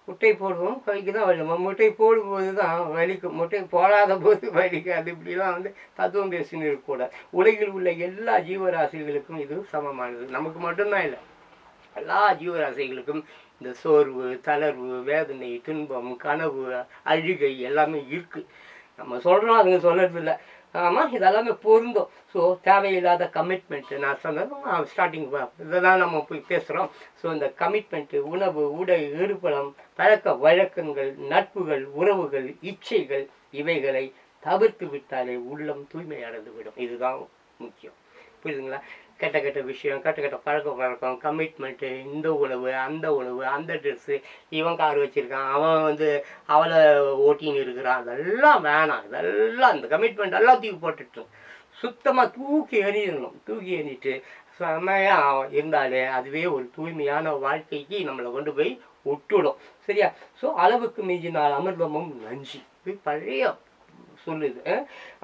A: முட்டை போடுவோம், கோழிக்கு தான் வலி. முட்டை போடும்போது தான் வலிக்கும், முட்டை போடாத போது வலிக்காது. இப்படிலாம் வந்து தத்துவம் பேசின்னு இருக்கக்கூடாது. உலகில் உள்ள எல்லா ஜீவராசிகளுக்கும் இது சமமானது, நமக்கு மட்டும்தான் இல்லை, எல்லா ஜீவராசிகளுக்கும் இந்த சோர்வு, தளர்வு, வேதனை, துன்பம், கனவு, அழுகை எல்லாமே இருக்குது. நம்ம சொல்கிறோம், அதுங்க சொல்கிறது இல்லை. ஆமாம், இதெல்லாமே பொருந்தும். ஸோ தேவையில்லாத கமிட்மெண்ட்டு, நான் சொன்னது ஸ்டார்டிங் இதை தான் நம்ம போய் பேசுகிறோம். ஸோ இந்த கமிட்மெண்ட்டு, உணவு, உடை, இருப்பிடம், பழக்க வழக்கங்கள், நட்புகள், உறவுகள், இச்சைகள், இவைகளை தவிர்த்து விட்டாலே உள்ளம் தூய்மை அடைந்து விடும். இதுதான் முக்கியம். புரியுதுங்களா? கெட்ட விஷயம், கெட்ட பழக்க வழக்கம், கமிட்மெண்ட்டு, இந்த உணவு, அந்த ட்ரெஸ்ஸு, இவன் கார் வச்சுருக்கான், அவன் வந்து அவளை ஓட்டின்னு இருக்கிறான், அதெல்லாம் வேணாம். இதெல்லாம் இந்த கமிட்மெண்ட் எல்லாம் தூக்கி போட்டுட்டு சுத்தமாக தூக்கி எறியணும். தூக்கி எறிஞ்சிட்டு செம்மையாக இருந்தாலே அதுவே ஒரு தூய்மையான வாழ்க்கைக்கு நம்மளை கொண்டு போய் விட்டுடும். சரியா? ஸோ அளவுக்கு மிஞ்சினால் அமிர்தமும் நஞ்சு, இது பழைய சொல்லுது.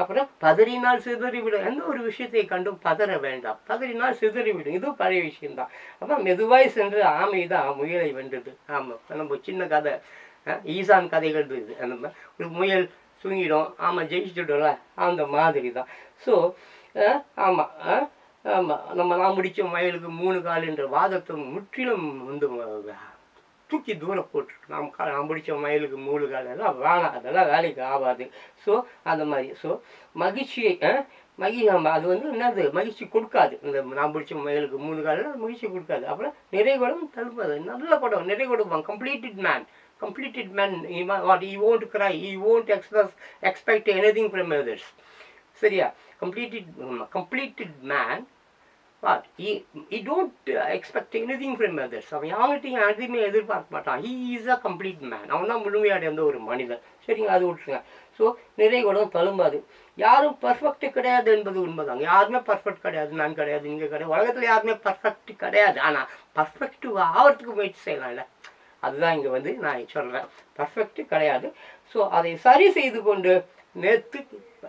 A: அப்புறம் பதறினால் சிதறிவிடும். எந்த ஒரு விஷயத்தை கண்டும் பதற வேண்டாம், பதறினால் சிதறிவிடும். இதுவும் பழைய விஷயம்தான். அப்போ மெதுவாய் சென்று ஆமை தான் முயலை வென்றது. ஆமாம், நம்ம சின்ன கதை, ஈசான் கதைகள் இது. அந்த ஒரு முயல் தூங்கிடும், ஆமாம் ஜெயிச்சுட்டோம்ல, அந்த மாதிரி தான். ஸோ ஆமாம் நான் முடித்த முயலுக்கு 3 கால் என்ற வாதத்தை முற்றிலும் வந்து தூக்கி தூரம் போட்டுருக்கு. நாம் பிடிச்ச மயிலுக்கு மூணு கால் எல்லாம் வேணாம், அதெல்லாம் வேலைக்கு ஆகாது. ஸோ அந்த மாதிரி ஸோ மகிழ்ச்சியை அது வந்து என்னது மகிழ்ச்சி கொடுக்காது. இந்த நாம் பிடிச்ச மயிலுக்கு மூணு காலில் மகிழ்ச்சி கொடுக்காது. அப்புறம் நிறைகுடம் தழும்பது, நல்ல படம், நிறை கொடுப்பான். completed man, he won't cry, he won't expect anything from others. சரியா? completed man, what he don't expect anything from others. அவன் யார்கிட்டையும் எதுவுமே எதிர்பார்க்க மாட்டான். he is a complete man. அவன் தான் முழுமையடைந்த ஒரு மனிதன். சரிங்களா? அது விட்டுருங்க. ஸோ நிறைகுடம் தழும்பாது. யாரும் பர்ஃபெக்ட் கிடையாது என்பது உண்மைதாங்க. யாருமே பர்ஃபெக்ட் கிடையாது. நான் கிடையாது, நீங்கள் கிடையாது, உலகத்தில் யாருமே பர்ஃபெக்ட் கிடையாது. ஆனால் பர்ஃபெக்ட் ஆகிறதுக்கு முயற்சி செய்யலாம்ல. அதுதான் இங்கே வந்து நான் சொல்கிறேன். பர்ஃபெக்ட் கிடையாது. ஸோ அதை சரி செய்து கொண்டு நேற்று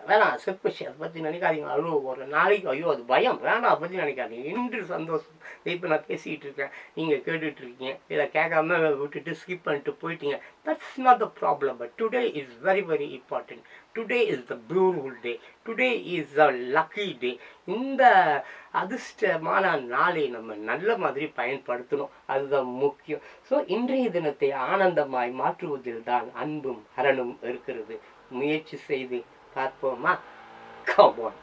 A: வேணாம் செப்பச்சு அதை பற்றி நினைக்காதீங்க. அவ்வளோ ஒரு நாளைக்கு ஐயோ அது பயம் வேணாம், அதை பற்றி நினைக்காதீங்க. இன்று சந்தோஷம். இப்போ நான் பேசிகிட்டு இருக்கேன், நீங்கள் கேட்டுட்ருக்கீங்க. இதை கேட்காம விட்டுட்டு ஸ்கிப் பண்ணிட்டு போயிட்டீங்க. That's not the problem. But today is very very important. Today is the beautiful day. Today is a lucky டே. இந்த அதிர்ஷ்டமான நாளை நம்ம நல்ல மாதிரி பயன்படுத்தணும். அதுதான் முக்கியம். ஸோ இன்றைய தினத்தை ஆனந்தமாய் மாற்றுவதில் தான் அன்பும் அரணும் இருக்கிறது. முயற்சி செய்து பார்ப்போமா? கமோன்.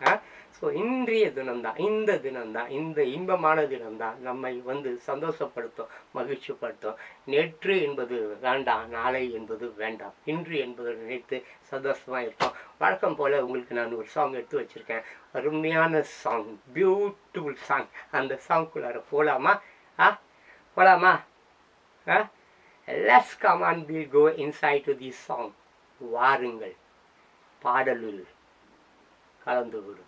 A: ஸோ இன்றைய தினம்தான், இந்த தினம்தான், இந்த இன்பமான தினம்தான் நம்மை வந்து சந்தோஷப்படுத்தும், மகிழ்ச்சிப்படுத்தும். நேற்று என்பது வேண்டாம், நாளை என்பது வேண்டாம், இன்று என்பதை நினைத்து சந்தோஷமாக இருப்போம். வழக்கம் போல் உங்களுக்கு நான் ஒரு சாங் எடுத்து வச்சுருக்கேன். அருமையான சாங், பியூட்டிஃபுல் சாங். அந்த சாங்குள்ளார போகலாமா? போகலாமா? Let's come and will go inside to the song. வாருங்கள், பாடலில் கலந்து விடும்.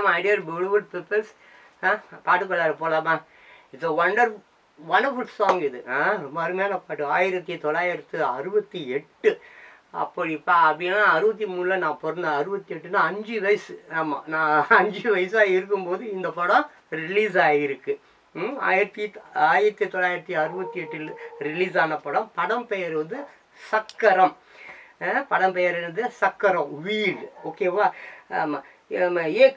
A: மை டியர் பியூட்டிஃபுல் பீப்பிள்ஸ், பாட்டுக்குள்ளார போகலாமா? It's a wonderful song. இது ரொம்ப அருமையான பாட்டு. 1968 அப்படிப்பா. அப்படின்னா 63 நான் பிறந்தேன். 68னா 5 வயசு. ஆமாம், நான் 5 வயசாக இருக்கும்போது இந்த படம் ரிலீஸ் ஆகியிருக்கு. 1968 ரிலீஸ் ஆன படம். படம் பெயர் வந்து சக்கரம். படம் பெயர் வந்து சக்கரம், வீல். ஓகேவா? ஆமாம்.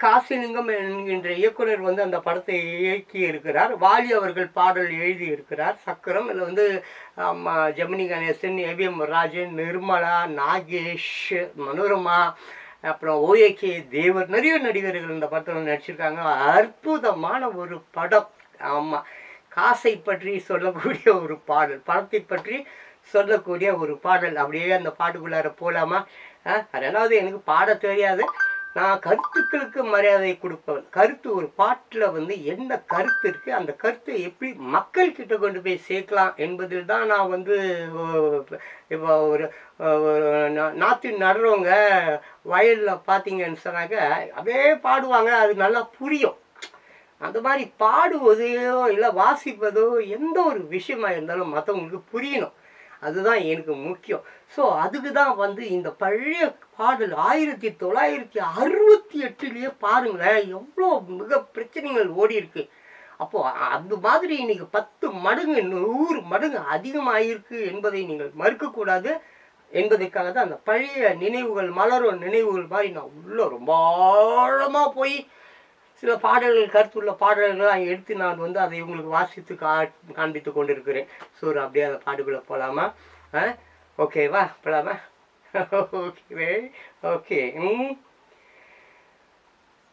A: காசிலிங்கம் என்கின்ற இயக்குனர் வந்து அந்த படத்தை இயக்கி இருக்கிறார். வாலி அவர்கள் பாடல் எழுதி இருக்கிறார். சக்கரம் இதில் வந்து ஜெமினி கணேசன், ஏவிஎம் ராஜன், நிர்மலா, நாகேஷ், மனோரமா, அப்புறம் ஓஏகே தேவர், நிறைய நடிகர்கள் இந்த படத்தில் நடிச்சிருக்காங்க. அற்புதமான ஒரு படம். ஆமாம், காசை பற்றி சொல்லக்கூடிய ஒரு பாடல், படத்தை பற்றி சொல்லக்கூடிய ஒரு பாடல். அப்படியே அந்த பாட்டுக்குள்ளார போகலாமா? ரெண்டாவது, எனக்கு பாட தெரியாது, நான் கருத்துக்களுக்கு மரியாதை கொடுப்பவன். கருத்து, ஒரு பாட்டில் வந்து என்ன கருத்து இருக்குது, அந்த கருத்தை எப்படி மக்கள்கிட்ட கொண்டு போய் சேர்க்கலாம் என்பதில் தான் நான் வந்து இப்போ ஒரு நாற்று நடுறவங்க வயலில் பார்த்தீங்கன்னு சொன்னாக்க அப்படியே பாடுவாங்க, அது நல்லா புரியும். அந்த மாதிரி பாடுவதோ இல்லை வாசிப்பதோ எந்த ஒரு விஷயமா இருந்தாலும் மற்றவங்களுக்கு புரியணும். அதுதான் எனக்கு முக்கியம். ஸோ அதுக்கு தான் வந்து இந்த பழைய பாடல் 1968 பாருங்களேன், எவ்வளோ மிக பிரச்சனைகள் ஓடி இருக்கு. அப்போது அந்த மாதிரி இன்னைக்கு 10 மடங்கு 100 மடங்கு அதிகமாகிருக்கு என்பதை நீங்கள் மறுக்கக்கூடாது என்பதற்காக தான் அந்த பழைய நினைவுகள், மலரும் நினைவுகள் மாதிரி நான் உள்ள ரொம்ப ஆழமாக போய் சில பாடல்கள், கருத்துள்ள பாடல்கள்லாம் எடுத்து நான் வந்து அதை உங்களுக்கு வாசித்து காண்பித்து கொண்டிருக்கிறேன். ஸோ அப்படியே அந்த பாட்டுக்குள்ளே போகலாமா? ஓகேவா? போகலாமா? Okay okay.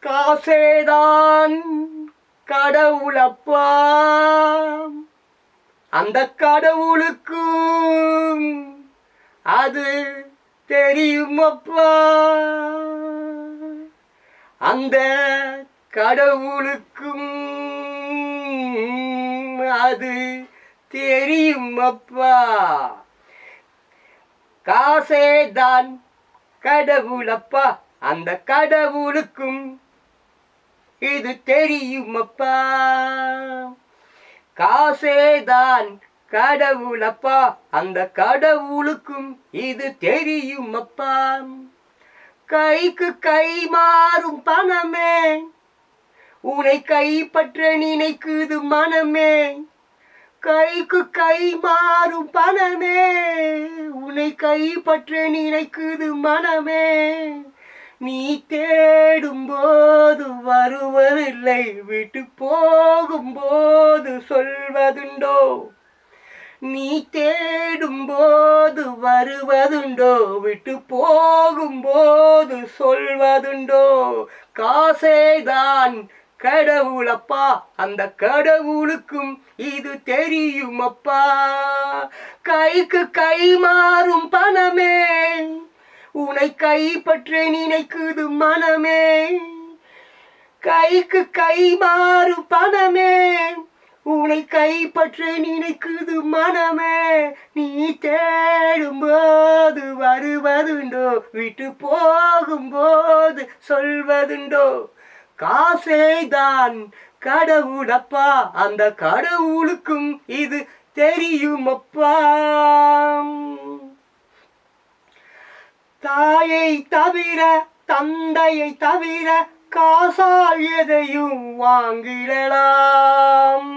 A: காசேதான் கடவுளப்பா, அந்த கடவுளுக்கும் அது தெரியுமப்பா, அந்த கடவுளுக்கும் அது தெரியுமப்பா. காசேதான் கடவுளப்பா, அந்த கடவுளுக்கும் இது தெரியுமப்பா. காசேதான் கடவுளப்பா, அந்த கடவுளுக்கும் இது தெரியுமப்பா. கைக்கு கை மாறும் பணமே, உன்னை கைப்பற்ற நினைக்குது மனமே. கைக்கு கை மாறும் பணமே, உன்னை கைப்பற்ற நினைக்குது மனமே. நீ தேடும் போது வருவதில்லை, விட்டு போகும்போது சொல்வதுண்டோ. நீ தேடும் போது வருவதுண்டோ, விட்டு போகும்போது சொல்வதுண்டோ, காசேதான் கடவுளப்பா, அந்த கடவுளுக்கும் இது தெரியுமப்பா. கைக்கு கை மாறும் பணமே, உன்னை கைப்பற்ற நினைக்குது மனமே. கைக்கு கை மாறும் பணமே, உன்னை கைப்பற்ற நினைக்குது மனமே. நீ தேடும்போது வருவதுண்டோ, விட்டு போகும்போது சொல்வதுண்டோ, காசேதான் கடவுளப்பா, அந்த கடவுளுக்கும் இது தெரியுமப்பா. தாயை தவிர தந்தையை தவிர காசால் எதையும் வாங்கிடலாம்.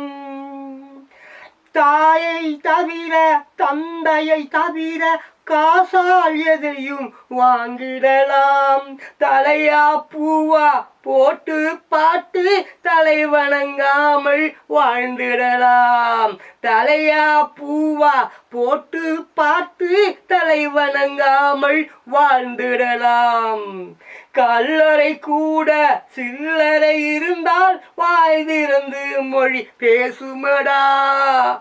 A: தாயை தவிர தந்தையை தவிர காசால் எதையும் வாங்கிடலாம். தலையா பூவா போட்டு பாட்டு தலை வணங்காமல் வாழ்ந்திடலாம். தலையா பூவா போட்டு பாட்டு தலை வணங்காமல் வாழ்ந்திடலாம். கல்லறை கூட சில்லறை இருந்தால் வாய் திறந்து மொழி பேசுமடா.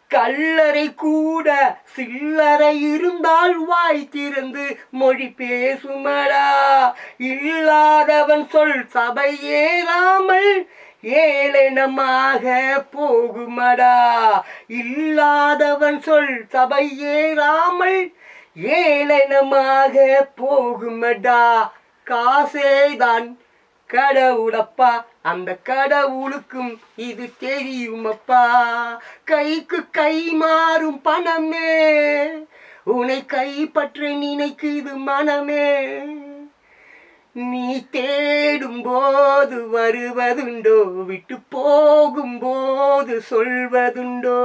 A: கல்லறை கூட சில்லறை இருந்தால் வாய் திறந்து மொழி பேசுமடா. இல்லாதவன் சொல் சபை ஏறாமல் ஏளனமாக போகுமடா. இல்லாதவன் சொல் சபை ஏறாமல் ஏளனமாக போகுமடா. காசேதான் கடவுளப்பா, அந்த கடவுளுக்கும் இது தெரியுமப்பா. கைக்கு கை மாறும் பணமே, உன்னை கைப்பற்ற நினைக்குது மனமே. நீ தேடும் போது வருவதுண்டோ, விட்டு போகும்போது சொல்வதுண்டோ.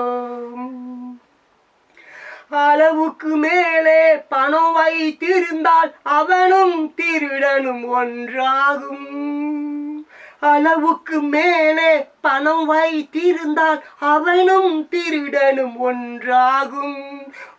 A: அளவுக்கு மேலே பணம் வைத்திருந்தால் அவனும் திருடனும் ஒன்றாகும். அளவுக்கு மேலே பணம் வைத்திருந்தால் அவனும் திருடனும் ஒன்றாகும்.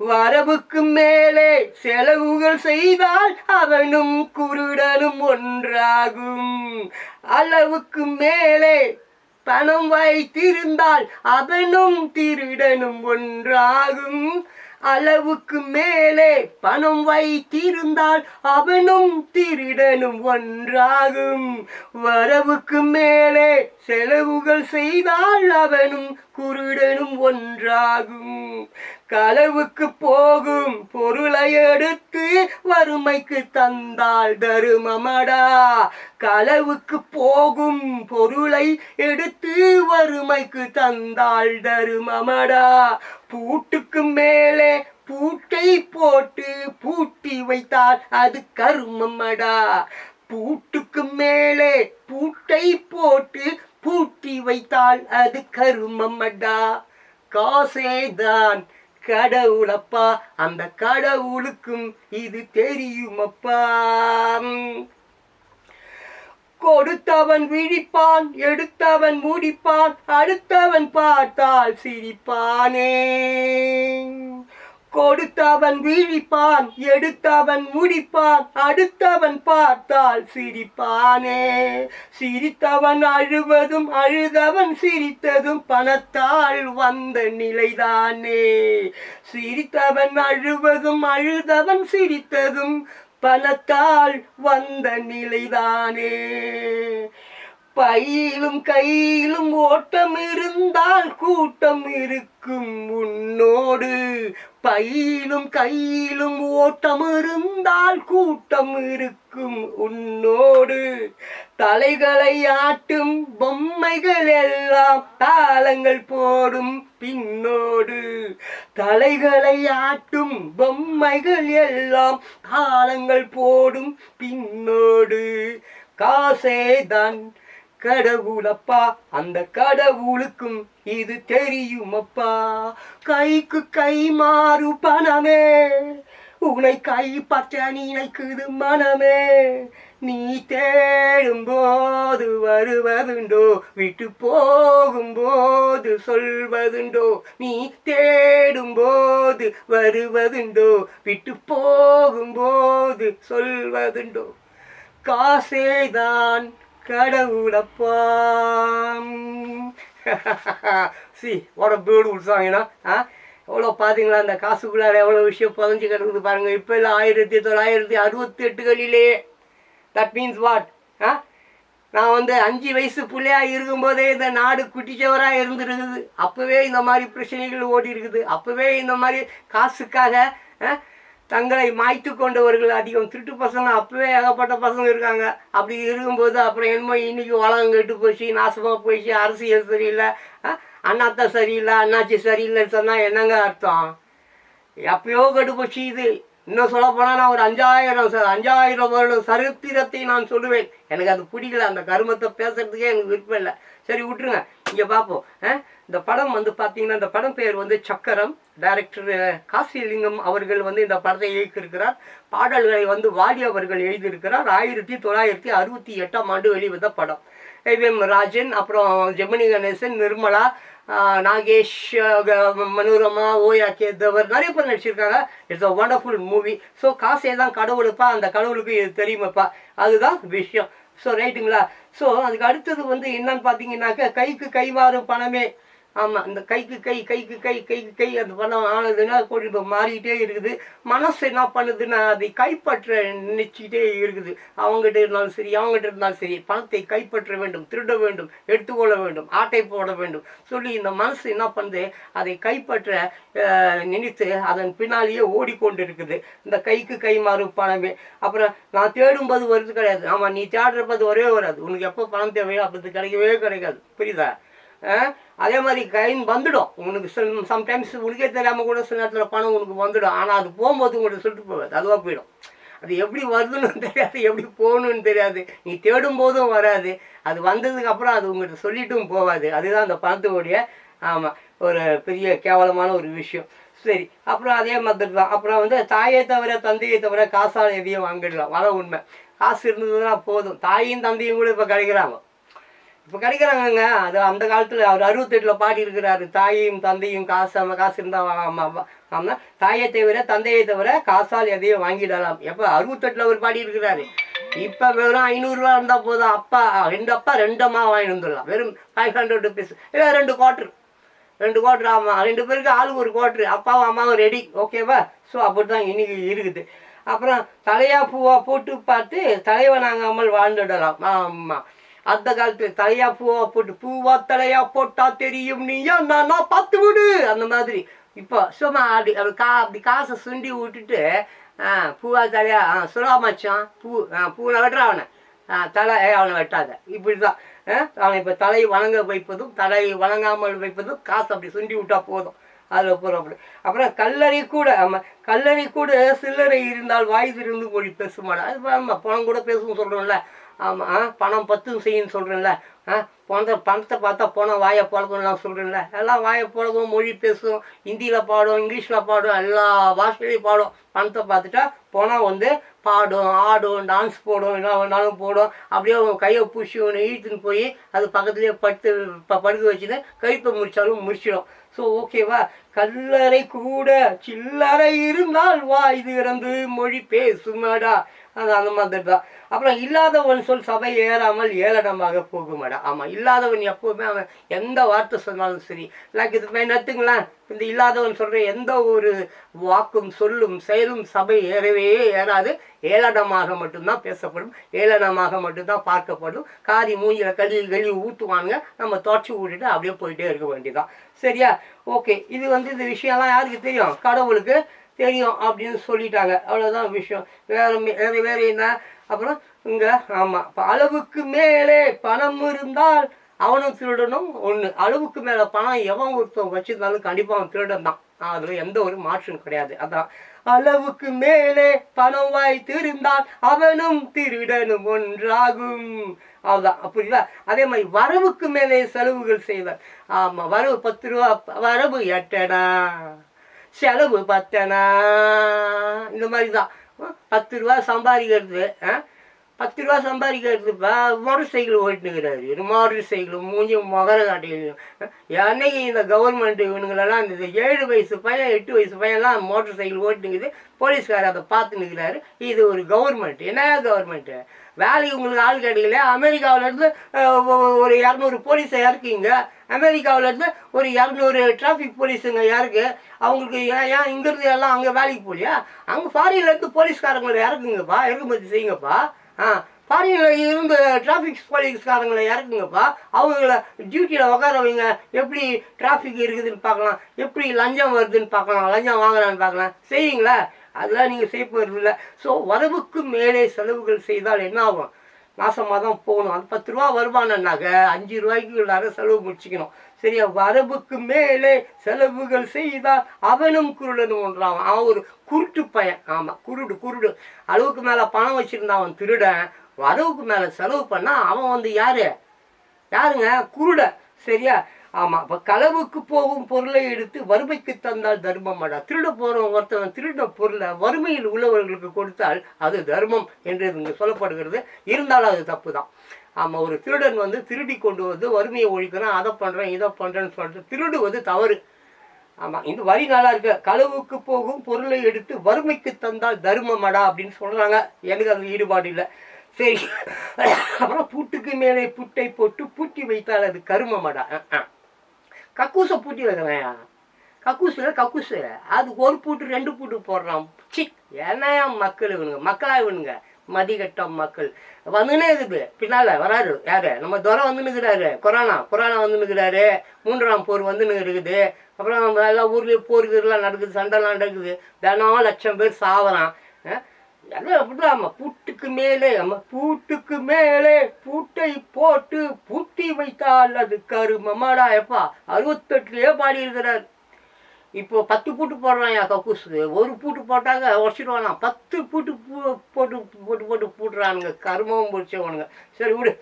A: வரவுக்கு மேலே செலவுகள் செய்தால் அவனும் குருடனும் ஒன்றாகும். அளவுக்கு மேலே பணம் வைத்திருந்தால் அவனும் திருடனும் ஒன்றாகும். அளவுக்கு மேலே பணம் வைத்திருந்தால் அவனும் திருடனும் ஒன்றாகும். வரவுக்கு மேலே செலவுகள் செய்தால் அவனும் குருடனும் ஒன்றாகும். களவுக்கு போகும் பொருளை எடுத்து வறுமைக்கு தந்தால் தருமமடா. களவுக்கு போகும் பொருளை எடுத்து வறுமைக்கு தந்தால் தருமமடா. பூட்டுக்கு மேலே பூட்டை போட்டு பூட்டி வைத்தால் அது கருமமடா. பூட்டுக்கு மேலே பூட்டை போட்டு பூட்டி வைத்தால் அது கருமமடா. காசேதான் கடவுளப்பா, அந்த கடவுளுக்கும் இது தெரியுமப்பா. கொடுத்தவன் விழிப்பான், எடுத்தவன் முடிப்பான், அடுத்தவன் பார்த்தால் சிரிப்பானே. கொடுத்தவன் விழிப்பான், எடுத்தவன் முடிப்பான், அடுத்தவன் பார்த்தால் சிரிப்பானே. சிரித்தவன் அழுவதும் அழுதவன் சிரித்ததும் பணத்தால் வந்த நிலைதானே. சிரித்தவன் அழுவதும் அழுதவன் சிரித்ததும் பணத்தால் வந்த நிலைதானே. பையிலும் கையிலும் ஓட்டம் இருந்தால் கூட்டம் இருக்கும் உன்னோடு. பையிலும் கையிலும் ஓட்டம் இருந்தால் கூட்டம் இருக்கும் உன்னோடு. தலைகளை ஆட்டும் பொம்மைகள் எல்லாம் தாளங்கள் போடும் பின்னோடு. தலைகளை ஆட்டும் பொம்மைகள் எல்லாம் தாளங்கள் போடும் பின்னோடு. காசேதான் கடவுளப்பா, அந்த கடவுளுக்கும் இது தெரியுமப்பா. கைக்கு கை மாறு பணமே, உனை கைப்பற்ற நினைக்குது மனமே, நீ தேடும்போது வருவதுண்டோ, விட்டு போகும்போது சொல்வதுண்டோ, நீ தேடும்போது வருவதுண்டோ, விட்டு போகும்போது சொல்வதுண்டோ, காசேதான் கடவுளப்பா. See what a beautiful song, you know? எவ்வளோ பார்த்தீங்களா அந்த காசுக்குள்ளார எவ்வளோ விஷயம் புதஞ்சு கிடக்குது பாருங்கள். இப்போ இல்லை 1968களிலே. That means what? நான் வந்து 5 வயசு பிள்ளையாக இருக்கும்போதே இந்த நாடு குட்டிச்சவராக இருந்துருக்குது. அப்போவே இந்த மாதிரி பிரச்சனைகள் ஓடி இருக்குது. அப்போவே இந்த மாதிரி காசுக்காக தங்களை மாய்த்து கொண்டவர்கள் அதிகம். திருட்டு பசங்க அப்போவே ஏகப்பட்ட பசங்க இருக்காங்க. அப்படி இருக்கும்போது அப்புறம் என்னமோ இன்றைக்கி உலகம் கெட்டு போச்சு, நாசமாக போயிடுச்சு, அரசியல் சரியில்லை, அண்ணாத்த சரியில்லை, அண்ணாச்சி சரியில்லைன்னு சொன்னால் என்னங்க அர்த்தம்? எப்பயோ கெட்டு போச்சு இது. இன்னும் சொல்ல போனால் நான் ஒரு 5000 வருடம் சரித்திரத்தை நான் சொல்லுவேன். எனக்கு அது பிடிக்கல, அந்த கருமத்தை பேசுறதுக்கே எனக்கு விருப்பம் இல்லை. சரி விட்டுருங்க. இங்கே பார்ப்போம். இந்த படம் வந்து பார்த்தீங்கன்னா, இந்த படம் பேர் வந்து சக்கரம். டைரக்டர் காசிலிங்கம் அவர்கள் வந்து இந்த படத்தை இயக்கியிருக்கிறார். பாடல்களை வந்து வாலி அவர்கள் எழுதியிருக்கிறார். 1968ஆம் ஆண்டு வெளிவந்த படம். எம் ராஜன், அப்புறம் ஜெமினி கணேசன், நிர்மலா, நாகேஷ், மனோரமா, ஓயா கேதவர், நிறைய பேர் நடிச்சிருக்காங்க. It's a wonderful movie. So காசே தான் கடவுளுப்பா, அந்த கடவுளுக்கு இது தெரியுமாப்பா, அதுதான் விஷயம். ஸோ ரைட்டுங்களா? ஸோ அதுக்கு அடுத்தது வந்து என்னன்னு பார்த்தீங்கன்னாக்க, கைக்கு கை மாறும் பணமே. ஆமாம், இந்த கைக்கு கை அந்த பணம் ஆனதுன்னா இப்போ மாறிக்கிட்டே இருக்குது. மனசு என்ன பண்ணுதுன்னா அதை கைப்பற்ற நினச்சிக்கிட்டே இருக்குது. அவங்ககிட்ட இருந்தாலும் சரி, பணத்தை கைப்பற்ற வேண்டும், திருட வேண்டும், எடுத்துக்கொள்ள வேண்டும், ஆட்டை போட வேண்டும் சொல்லி இந்த மனசு என்ன பண்ணுது, அதை கைப்பற்ற நினைத்து அதன் பின்னாலேயே ஓடிக்கொண்டு இருக்குது. இந்த கைக்கு கை மாறும் பணமே. அப்புறம் நான் தேடும்போது வருது கிடையாது. ஆமாம், நீ தேடுறப்பது வரவே வராது. உனக்கு எப்போ பணம் தேவையோ அப்போ கிடைக்கவே கிடைக்காது. புரியுதா? அதே மாதிரி கைன் வந்துடும் உனக்கு. சம்டைம்ஸ் உனக்கே தெரியாமல் கூட சில நேரத்தில் பணம் உனக்கு வந்துடும். ஆனால் அது போகும்போது உங்கள்கிட்ட சொல்லிட்டு போகாது, அதுவாக போயிடும். அது எப்படி வருதுன்னு தெரியாது, எப்படி போகணுன்னு தெரியாது. நீ தேடும் போதும் வராது. அது வந்ததுக்கப்புறம் அது உங்கள்கிட்ட சொல்லிட்டும் போகாது. அதுதான் அந்த பணத்துடைய ஒரு பெரிய கேவலமான ஒரு விஷயம். சரி, அப்புறம் அதே மாதிரி தான். அப்புறம் வந்து தாயை தவிர தந்தையை தவிர காசால் எதையும் வாங்கிடலாம். வர உண்மை. காசு இருந்ததுன்னா போதும். தாயும் தந்தையும் கூட இப்போ கிடைக்கிறாங்க. கிடைக்கிறாங்கங்க. அது அந்த காலத்தில் அவர் 68ல் பாடி இருக்கிறாரு. தாயையும் தந்தையும் காசு இருந்தால் ஆமாம், தாயை தவிர தந்தையை தவிர காசால் எதையும் வாங்கிடலாம். எப்போ 68ல் அவர் பாடி இருக்கிறாரு. இப்போ வெறும் 500 ரூபா இருந்தால் போதும். அப்பா 2 அம்மா வாங்கி வந்துடலாம். வெறும் 500 ருபீஸ் இல்லை 2 குவார்ட்ரு. ஆமாம், 2 பேருக்கு ஆளுக்கு ஒரு குவார்ட்ரு. அப்பாவும் அம்மாவும் ரெடி. ஓகேவா? ஸோ அப்படி தான் இன்னைக்கு இருக்குது. அப்புறம் தலையா பூவா போட்டு பார்த்து தலைவனாகாமல் வாழ்ந்துடலாம். ஆமாம், அந்த காலத்தில் தலையா பூவா போட்டு, பூவா தலையா போட்டா தெரியும் நீயா நானா பார்த்து விடு, அந்த மாதிரி. இப்போ சும்மா அப்படி காசை சுண்டி விட்டுட்டு பூவா தலையா சுறாமச்சான் பூனை வெட்டுற அவனை தலை அவனை வெட்டாத. இப்படி தான் அவனை இப்போ தலை வணங்க வைப்பதும் தலை வணங்காமல் வைப்பதும் காசு அப்படி சுண்டி விட்டா போதும். அதில் போகிறோம். அப்புறம் கல்லறை கூட சில்லறை இருந்தால் வாய் திறந்து மொழி பேசுமாடா. அது பணம் கூட பேசுவோம் சொல்கிறோம்ல. ஆமாம், பணம் 10 செய்யுன்னு சொல்கிறேன்ல. பணத்தை பார்த்தா பணம் வாயை பழக்கம்லாம் சொல்கிறேன்ல. எல்லாம் வாயை பழகும், மொழி பேசும், ஹிந்தியில் பாடும், இங்கிலீஷில் பாடும், எல்லா பாஷையிலையும் பாடும். பணத்தை பார்த்துட்டா பணம் வந்து பாடும், ஆடும், டான்ஸ் போடும், என்ன வேணாலும் போடும். அப்படியே கையை பூசி ஒன்று இழுத்துன்னு போய் அது பக்கத்துலேயே படுக்க வச்சுன்னு கழுத்தை முடிச்சிடும். ஸோ ஓகேவா? கல்லறை கூட சில்லறை இருந்தால் வாய் திறந்து மொழி பேசுமாடா. அது அந்த மாதிரி தான். அப்புறம் இல்லாதவன் சொல் சபை ஏறாமல் ஏளனமாக போகுமாடா. ஆமாம், இல்லாதவன் எப்போவுமே அவன் எந்த வார்த்தை சொன்னாலும் சரி. லைக் இது நத்துங்களேன், இந்த இல்லாதவன் சொல்கிற எந்த ஒரு வாக்கும் சொல்லும் செயலும் சபை ஏறவே ஏறாது. ஏளனமாக மட்டும்தான் பேசப்படும், ஏளனமாக மட்டும்தான் பார்க்கப்படும். காரி மூஞ்சில் கழுவி ஊற்றுவானுங்க. நம்ம தொடச்சி விட்டுட்டு அப்படியே போயிட்டே இருக்க வேண்டியதான். சரியா? ஓகே, இது வந்து இந்த விஷயம்லாம் யாருக்கு தெரியும்? கடவுளுக்கு தெரியும் அப்படின்னு சொல்லிட்டாங்க. அவ்வளோதான் விஷயம். வேறு என்ன? அப்புறம் இங்கே ஆமாம், இப்போ அளவுக்கு மேலே பணம் இருந்தால் அவனும் திருடணும். ஒன்று, அளவுக்கு மேலே பணம் எவன் ஒருத்தன் வச்சிருந்தாலும் கண்டிப்பாக அவன் திருடன் தான். அதில் எந்த ஒரு மாற்றம் கிடையாது. அதான், அளவுக்கு மேலே பணம் வாய்த்திருந்தால் அவனும் திருடனும் ஒன்றாகும். அதுதான், புரியுதா? அதே மாதிரி வரவுக்கு மேலே செலவுகள் செய்வார். ஆமாம், வரவு 10 ரூபா, வரவு 8 அணா, செலவு பத்தனா இந்த மாதிரி தான். 10 ரூபா சம்பாதிக்கிறது, 10 ரூபா சம்பாதிக்கிறதுப்பா மோட்டர் சைக்கிள் ஓட்டினுக்கிறாரு. மோட்டர் சைக்கிள் மூஞ்சி முகர காட்டிலையும் என்னைக்கு இந்த கவர்மெண்ட் இவனுங்களெல்லாம் இந்த 7 வயசு பையன் 8 வயசு பையன்லாம் மோட்டர் சைக்கிள் ஓட்டினுக்குது, போலீஸ்காரர் அதை பார்த்து நிற்கிறாரு. இது ஒரு கவர்மெண்ட்? என்ன கவர்மெண்ட்டு? வேலைக்கு உங்களுக்கு ஆள் கிடைக்கல. அமெரிக்காவிலேருந்து ஒரு 200 போலீஸை இறக்குங்க. அமெரிக்காவிலேருந்து ஒரு 200 டிராஃபிக் போலீஸுங்க இறக்கு. அவங்களுக்கு ஏன் இங்கேருந்து எல்லாம் அங்கே வேலைக்கு போகலையா? அங்கே ஃபாரின்லேருந்து போலீஸ்காரங்களை இறக்குங்கப்பா, இறக்குமதி செய்யுங்கப்பா. ஃபாரினில் இருந்து டிராஃபிக் போலீஸ்காரங்களை இறக்குங்கப்பா. அவங்கள டியூட்டியில் உட்கார வைங்க. எப்படி டிராஃபிக் இருக்குதுன்னு பார்க்கலாம், எப்படி லஞ்சம் வருதுன்னு பார்க்கலாம், லஞ்சம் வாங்குறான்னு பார்க்கலாம். செய்வீங்களா? அதெல்லாம் நீங்கள் செய்ய போகிறதில்ல. ஸோ வரவுக்கு மேலே செலவுகள் செய்தால் என்ன ஆகும்? மாதம் மாதம் போகணும். அது 10 ரூபா வருமானன்னாக்க 5 ரூபாய்க்கு எல்லாரும் செலவு முடிச்சுக்கணும். சரியா? வரவுக்கு மேலே செலவுகள் செய்தால் அவனும் குருடனும் ஒன்றான். அவன் ஒரு குருட்டு பையன். ஆமாம், குருடு. அளவுக்கு மேலே பணம் வச்சுருந்தான் அவன் திருடன். வரவுக்கு மேலே செலவு பண்ணால் அவன் யாருங்க? குருட. சரியா? ஆமாம். இப்போ களவுக்கு போகும் பொருளை எடுத்து வறுமைக்கு தந்தால் தர்மமாடா. திருட போகிறவன் ஒருத்தவன் திருட பொருளை வறுமையில் உள்ளவர்களுக்கு கொடுத்தால் அது தர்மம் என்று இங்கே சொல்லப்படுகிறது. இருந்தாலும் அது தப்பு தான். ஆமாம், ஒரு திருடன் திருடி கொண்டு வறுமையை ஒழிக்கிறான், அதை பண்ணுறேன் இதை பண்ணுறேன்னு சொல்லிட்டு திருடுவது தவறு. ஆமாம், இந்த வரி நல்லா இருக்கு. களவுக்கு போகும் பொருளை எடுத்து வறுமைக்கு தந்தால் தர்மமாடா அப்படின்னு சொல்கிறாங்க. எனக்கு அது ஈடுபாடு இல்லை. சரி, அப்புறம் பூட்டுக்கு மேலே புட்டை போட்டு பூட்டி வைத்தால் அது கருமமாடா. கக்கூசை பூட்டி வைக்கிறேன். கக்கூசு அது ஒரு பூட்டு 2 பூட்டு போடுறான். என்னையா மக்கள் இவனுங்க மதிகட்டம் மக்கள் வந்துன்னு இருக்குது. பின்னால் வராரு யாரு? நம்ம துரை வந்துன்னுக்கிறாரு. கொரோனா வந்துன்னுக்கிறாரு. 3ஆம் போர் வந்துன்னு இருக்குது. அப்புறம் நம்ம எல்லா ஊர்லேயும் போருக்குலாம் நடக்குது, சண்டைலாம் நடக்குது. தினம் 1,00,000 பேர் சாவறான். எல்லாம் அப்படிதான். பூட்டுக்கு மேலே பூட்டை போட்டு பூட்டி வைத்தால் அது கருமமாடா. எப்பா 68லயே பாடி இருக்கிறார். இப்போ 10 பூட்டு போடுறான் கக்கூசுக்கு. ஒரு பூட்டு போட்டாங்க உடச்சிடுவானா. 10 பூட்டு போட்டு பூட்டுறானுங்க. கருமம் பிடிச்சவனுங்க. சரி விடு.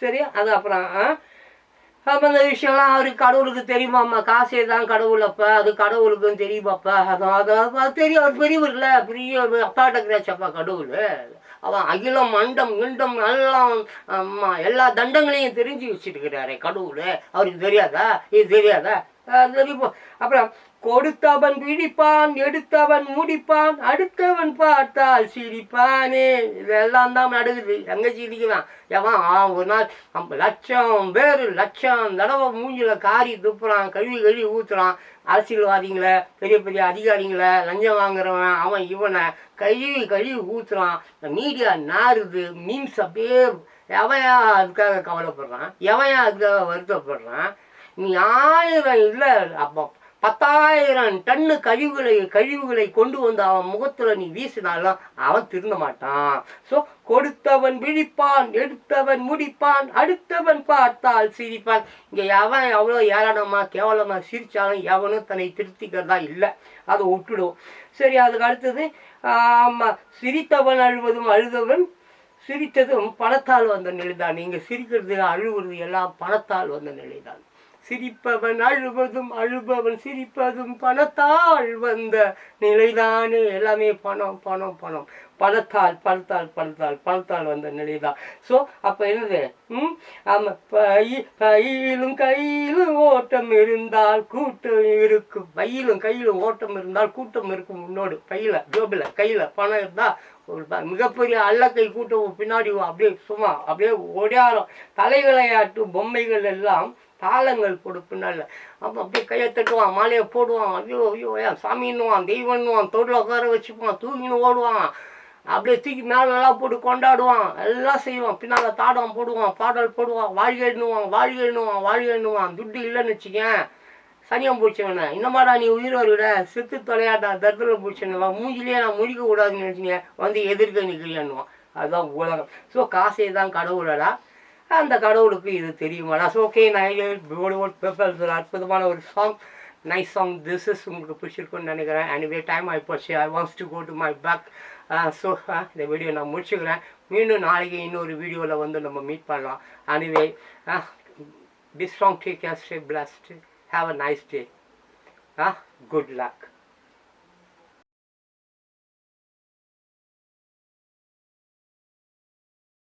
A: சரி, அது அப்புறம் அப்போ அந்த விஷயம்லாம் அவருக்கு கடவுளுக்கு தெரியுமாம்மா? காசே தான் கடவுள். அப்போ அது கடவுளுக்கும் தெரியுமாப்பா? அது தெரியும். அவர் பெரியவர் இல்லை, பெரிய அப்பாட்ட கிடையாச்சப்பா கடவுள். அவன் அகிலம் மண்டம் கிண்டம் எல்லாம் எல்லா தண்டங்களையும் தெரிஞ்சு வச்சுட்டுக்கிறாரே கடவுள். அவருக்கு தெரியாதா? இது தெரியாதா? தெரியும். அப்புறம் கொடுத்தவன் விழிப்பான், எடுத்தவன் முடிப்பான், அடுத்தவன் பார்த்தால் சிரிப்பானே. இதெல்லாம் தான் நடக்குது. எங்கே சிரிக்கிறான் எவன்? ஒரு நாள் 1,00,000 பேர் 1,00,000 தடவை மூஞ்சில் காரி துப்புறான், கழுவி ஊற்றுறான். அரசியல்வாதிங்களை, பெரிய பெரிய அதிகாரிங்களை, லஞ்சம் வாங்குறவன் அவன் இவனை கழுவி ஊற்றுறான். மீடியா நாறுது, மீன்ஸ் அப்படியே. எவன் அதுக்காக கவலைப்படுறான்? எவன் அதுக்காக வருத்தப்படுறான்? நீ 1000 இல்லை, அப்போ 10,000 டன்னு கழிவுகளை கொண்டு வந்து அவன் முகத்தில் நீ வீசினாலும் அவன் திருந்த மாட்டான். ஸோ கொடுத்தவன் விழிப்பான், எடுத்தவன் முடிப்பான், அடுத்தவன் பார்த்தால் சிரிப்பான். இங்கே எவன் எவ்வளோ ஏளனமாக கேவலமாக சிரித்தாலும் எவனும் தன்னை திருத்திக்கிறதா இல்லை. அதை விட்டுடுவோம். சரி, அதுக்கு அடுத்தது சிரித்தவன் அழுவதும் அழுதவன் சிரித்ததும் பணத்தால் வந்த நிலைதான். நீங்கள் சிரிக்கிறது அழுவது எல்லாம் பணத்தால் வந்த நிலைதான். சிரிப்பவன் அழுவதும் அழுபவன் சிரிப்பதும் பணத்தால் வந்த நிலைதானே. எல்லாமே பணம் பணம் பணம். பணத்தால் வந்த நிலைதான். ஸோ அப்போ என்னது? ஆமாம், கையிலும் ஓட்டம் இருந்தால் கூட்டம் இருக்கும். கையிலும் ஓட்டம் இருந்தால் கூட்டம் இருக்கும். முன்னோடு ஜோபில் கையில் பணம் இருந்தால் ஒரு மிகப்பெரிய அல்லக்கை கூட்டம் பின்னாடி அப்படியே ஓடியாரம். தலைவிளையாட்டு பொம்மைகள் எல்லாம் தாளங்கள் பின்னால் அப்போ அப்படியே கையை தட்டுவான், மாலையை போடுவான். ஐயோ சாமின்னுவான், தெய்வன்னுவான், தோட்டில் உட்கார வச்சுப்பான், தூக்கின்னு ஓடுவான். அப்படியே தூக்கி மேலெல்லாம் போட்டு கொண்டாடுவான், எல்லாம் செய்வான். பின்னால் தாடம் போடுவான், பாடல் போடுவான், வாழ்கை துட்டு இல்லைன்னு வச்சுக்கேன் சனியம் பிடிச்சவன. இன்னமாடா நீ உயிர் வருவிட, செத்து தொலையாட்டா, தர்தலை பிடிச்சனுவான், மூஞ்சிலேயே நான் முடிக்க கூடாதுன்னு நினச்சிங்க எதிர்க்க நிற்கலையான்னுவான். அதுதான் உலகம். ஸோ காசே தான் கடவுளடா. அந்த கடவுளுக்கு இது தெரியுமாடா? ஸோ ஓகே, நான் அற்புதமான ஒரு song, nice song. This is உங்களுக்கு பிடிச்சிருக்குன்னு நினைக்கிறேன். எனிவே டைம் ஆகிப்போச்சு. I wants to go to my bag. So இந்த வீடியோ நான் முடிச்சுக்கிறேன். மீண்டும் நாளைக்கு இன்னொரு வீடியோவில் நம்ம மீட் பண்ணலாம். Anyway be strong, take care, stay blessed, have a nice day. Good luck.